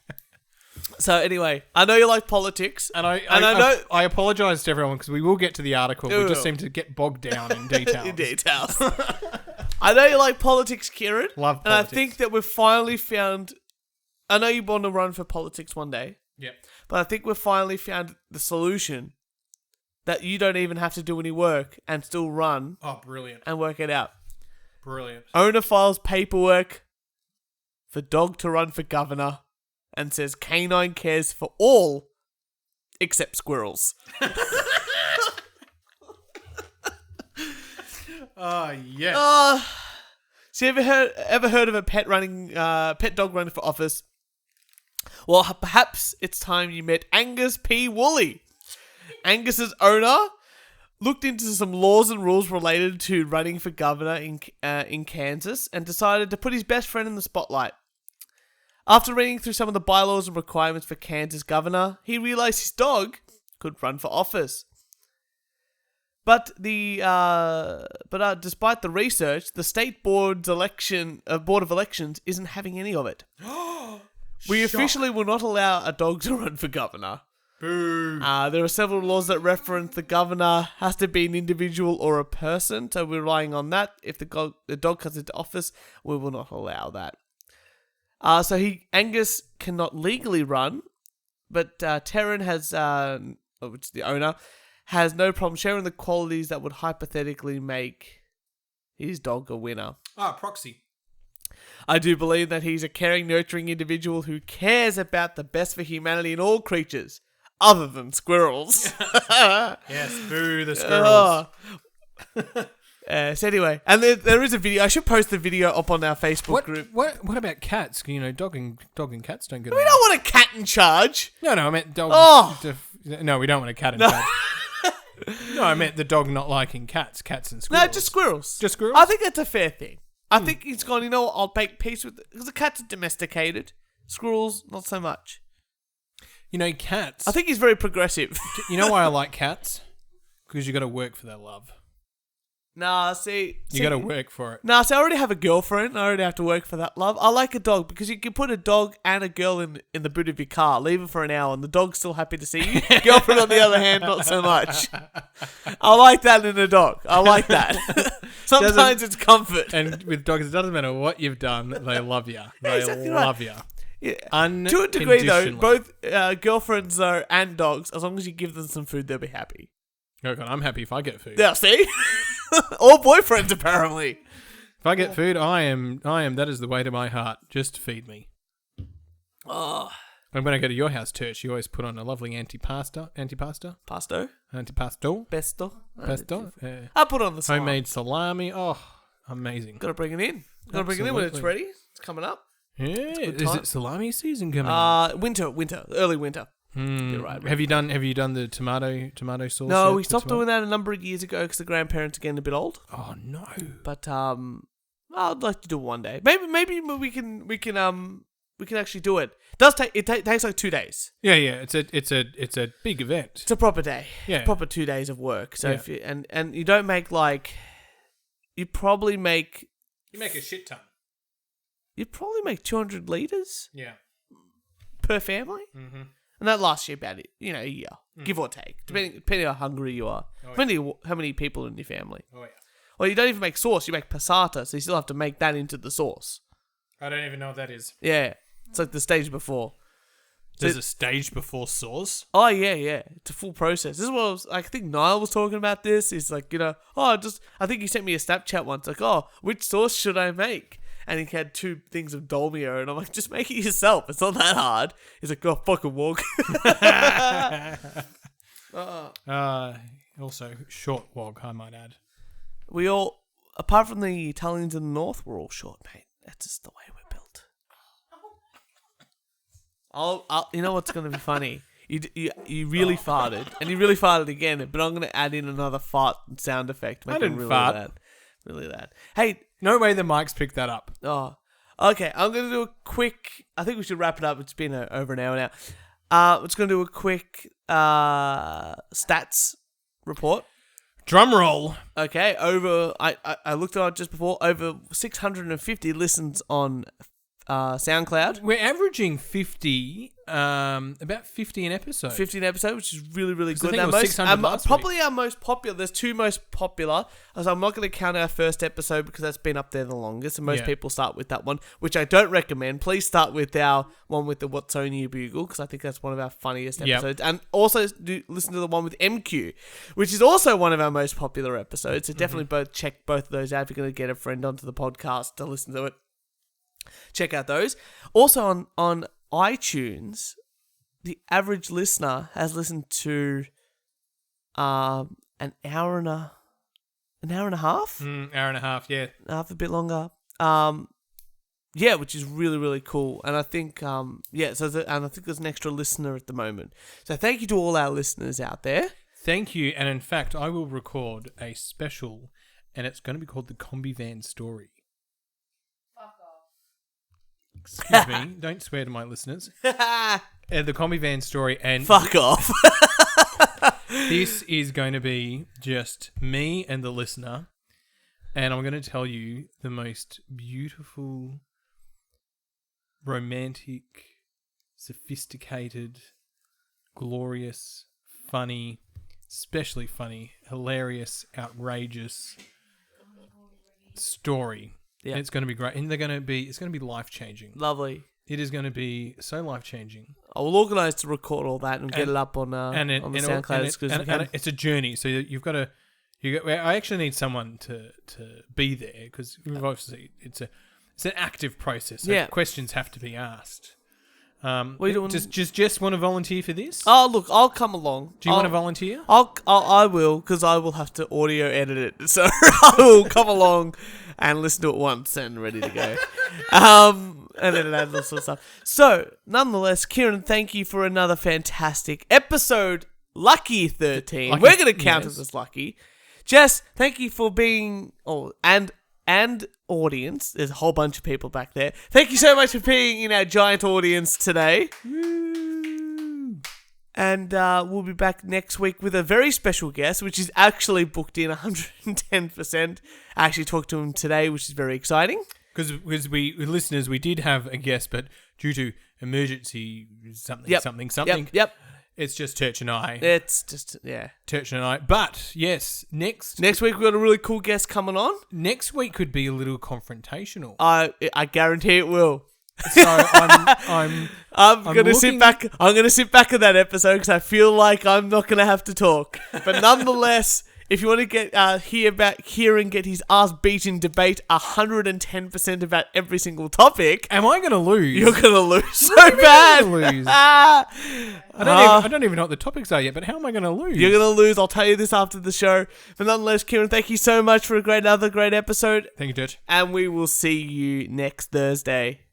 S2: So anyway, I know you like politics,
S1: And I
S2: know
S1: I apologise to everyone because we will get to the article.
S2: We
S1: We just
S2: will.
S1: seem to get bogged down in details.
S2: in details. I know you like politics, Kieran.
S1: Love
S2: And I
S1: politics.
S2: think that we've finally found. I know you want to run for politics one day,
S1: Yep.
S2: but I think we've finally found the solution that you don't even have to do any work and still run
S1: Oh, brilliant.
S2: and work it out.
S1: Brilliant.
S2: Owner files paperwork for dog to run for governor and says canine cares for all except squirrels.
S1: Oh, yes.
S2: So you ever heard of a pet dog running for office? Well, perhaps it's time you met Angus P. Woolley. Angus's owner looked into some laws and rules related to running for governor in Kansas and decided to put his best friend in the spotlight. After reading through some of the bylaws and requirements for Kansas governor, he realized his dog could run for office. But despite the research, the state board of elections isn't having any of it. We officially will not allow a dog to run for governor.
S1: Boo.
S2: There are several laws that reference the governor has to be an individual or a person, so we're relying on that. If the dog comes into office, we will not allow that. Angus cannot legally run, but Terran has, which is the owner, has no problem sharing the qualities that would hypothetically make his dog a winner.
S1: Proxy.
S2: I do believe that he's a caring, nurturing individual who cares about the best for humanity and all creatures, other than squirrels.
S1: Yes, boo the squirrels.
S2: So anyway, and there is a video. I should post the video up on our Facebook group.
S1: What about cats? You know, dog and cats don't get
S2: We
S1: along.
S2: don't want a cat in charge.
S1: No, I meant dog. No, we don't want a cat in charge. No, I meant the dog not liking cats and squirrels.
S2: No, just squirrels.
S1: Just squirrels?
S2: I think that's a fair thing. I think he's gone, you know what, I'll make peace with it. Because the cats are domesticated. Squirrels, not so much.
S1: You know, cats.
S2: I think he's very progressive.
S1: You know why I like cats? Because you got to work for their love.
S2: Nah, see.
S1: You got to work for it.
S2: Nah, see, I already have a girlfriend. I already have to work for that love. I like a dog because you can put a dog and a girl in the boot of your car, leave it for an hour, and the dog's still happy to see you. Girlfriend, on the other hand, not so much. I like that in a dog. I like that. Sometimes it's comfort.
S1: And with dogs, it doesn't matter what you've done, they love you. They
S2: Exactly
S1: love
S2: right.
S1: you.
S2: Yeah. To a degree, though, both girlfriends though and dogs, as long as you give them some food, they'll be happy.
S1: Oh God, I'm happy if I get food.
S2: Yeah, see? All boyfriends, apparently.
S1: If I get food, I am. That is the way to my heart. Just feed me.
S2: Oh.
S1: And when I go to your house, Turch, you always put on a lovely antipasto.
S2: Pasto?
S1: Antipasto.
S2: Pesto?
S1: Pesto.
S2: I'll put on the side.
S1: Homemade salami. Oh, amazing.
S2: Gotta bring it in. Gotta bring it in when it's
S1: Absolutely.
S2: ready. It's coming up.
S1: Yeah. Is
S2: time.
S1: it salami season coming up?
S2: Early winter. You're right.
S1: Have you done the tomato sauce?
S2: No,
S1: yet,
S2: we
S1: the
S2: stopped
S1: tomato?
S2: doing that a number of years ago because the grandparents are getting a bit old.
S1: Oh no.
S2: But I'd like to do it one day. Maybe we can actually do it. It takes like 2 days.
S1: Yeah. It's a big event.
S2: It's a proper day.
S1: Yeah.
S2: Proper 2 days of work. So
S1: Yeah.
S2: if you, and you don't make you probably make
S1: You make a shit ton.
S2: 200 liters
S1: Yeah.
S2: per family.
S1: Mm-hmm.
S2: And that lasts you about a year, give or take, depending how hungry you are, depending how many people are in your family.
S1: Oh yeah.
S2: Or you don't even make sauce; you make passata, so you still have to make that into the sauce.
S1: I don't even know what that is.
S2: Yeah, it's like the stage before.
S1: There's a stage before sauce.
S2: Oh yeah, it's a full process. This is what I think Niall was talking about. This is like I think he sent me a Snapchat once, like, which sauce should I make? And he had 2 things of Dolmio, and I'm like, just make it yourself. It's not that hard. He's like, fucking walk.
S1: Also short wog, I might add.
S2: We all, apart from the Italians in the north, we're all short, mate. That's just the way we're built. You know what's going to be funny? You really farted, and you really farted again, but I'm going to add in another fart sound effect.
S1: I didn't fart.
S2: Really loud. Hey,
S1: No way the mics picked that up.
S2: oh, okay. I'm going to do a quick. I think we should wrap it up. It's been over an hour now. I'm just going to do a quick stats report.
S1: Drum roll.
S2: Okay, I looked at it just before. Over 650 listens on SoundCloud.
S1: We're averaging 50, about 50 an episode.
S2: 15 episodes, which is really, really good.
S1: I think it was 600 last
S2: probably our most popular. There's 2 most popular. So I'm not going to count our first episode because that's been up there the longest, and most people start with that one, which I don't recommend. Please start with our one with the What's On You Bugle, because I think that's one of our funniest episodes. And also listen to the one with MQ, which is also one of our most popular episodes. So definitely check both of those out if you're going to get a friend onto the podcast to listen to it. Check out those. Also on iTunes, the average listener has listened to an hour and a half.
S1: Hour and a half, yeah.
S2: Half a bit longer. Which is really, really cool. And I think and I think there's an extra listener at the moment. So thank you to all our listeners out there.
S1: Thank you. And in fact, I will record a special, and it's going to be called the Combi Van Story. Excuse me, don't swear to my listeners. The Combi Van Story, and
S2: Fuck off.
S1: this is going to be just me and the listener, and I'm going to tell you the most beautiful, romantic, sophisticated, glorious, funny, especially funny, hilarious, outrageous story. Yeah, it's going to be great, and it's going to be life changing.
S2: Lovely.
S1: It is going to be so life-changing.
S2: I will organise to record all that and get it up on the SoundCloud as good as we can.
S1: And it's a journey, so you've got to. I actually need someone to be there because obviously it's an active process. So questions have to be asked. What are you doing? Just want to volunteer for this?
S2: Oh, look, I'll come along.
S1: Do you want to volunteer?
S2: I will, because I will have to audio edit it. So I will come along and listen to it once and ready to go. And then add all sorts of stuff. So, nonetheless, Kieran, thank you for another fantastic episode. Lucky 13. We're going to count it as lucky. Jess, thank you for being... and audience. There's a whole bunch of people back there. Thank you so much for being in our giant audience today. And we'll be back next week with a very special guest, which is actually booked in 110%. I actually talked to him today, which is very exciting.
S1: Because listeners, we did have a guest, but due to emergency something.
S2: Yep.
S1: It's just Turch and I.
S2: It's just,
S1: Turch and I. But, yes, next
S2: week we've got a really cool guest coming on.
S1: Next week could be a little confrontational.
S2: I guarantee it will.
S1: So I'm
S2: gonna sit back. I'm gonna sit back at that episode because I feel like I'm not gonna have to talk. But nonetheless, if you want to hear about Kieran get his ass beaten debate 110% about every single topic,
S1: am I gonna lose?
S2: You're gonna lose so bad.
S1: Lose. I don't even know what the topics are yet. But how am I gonna lose?
S2: You're gonna lose. I'll tell you this after the show. But nonetheless, Kieran, thank you so much for another great episode.
S1: Thank you, Turch.
S2: And we will see you next Thursday.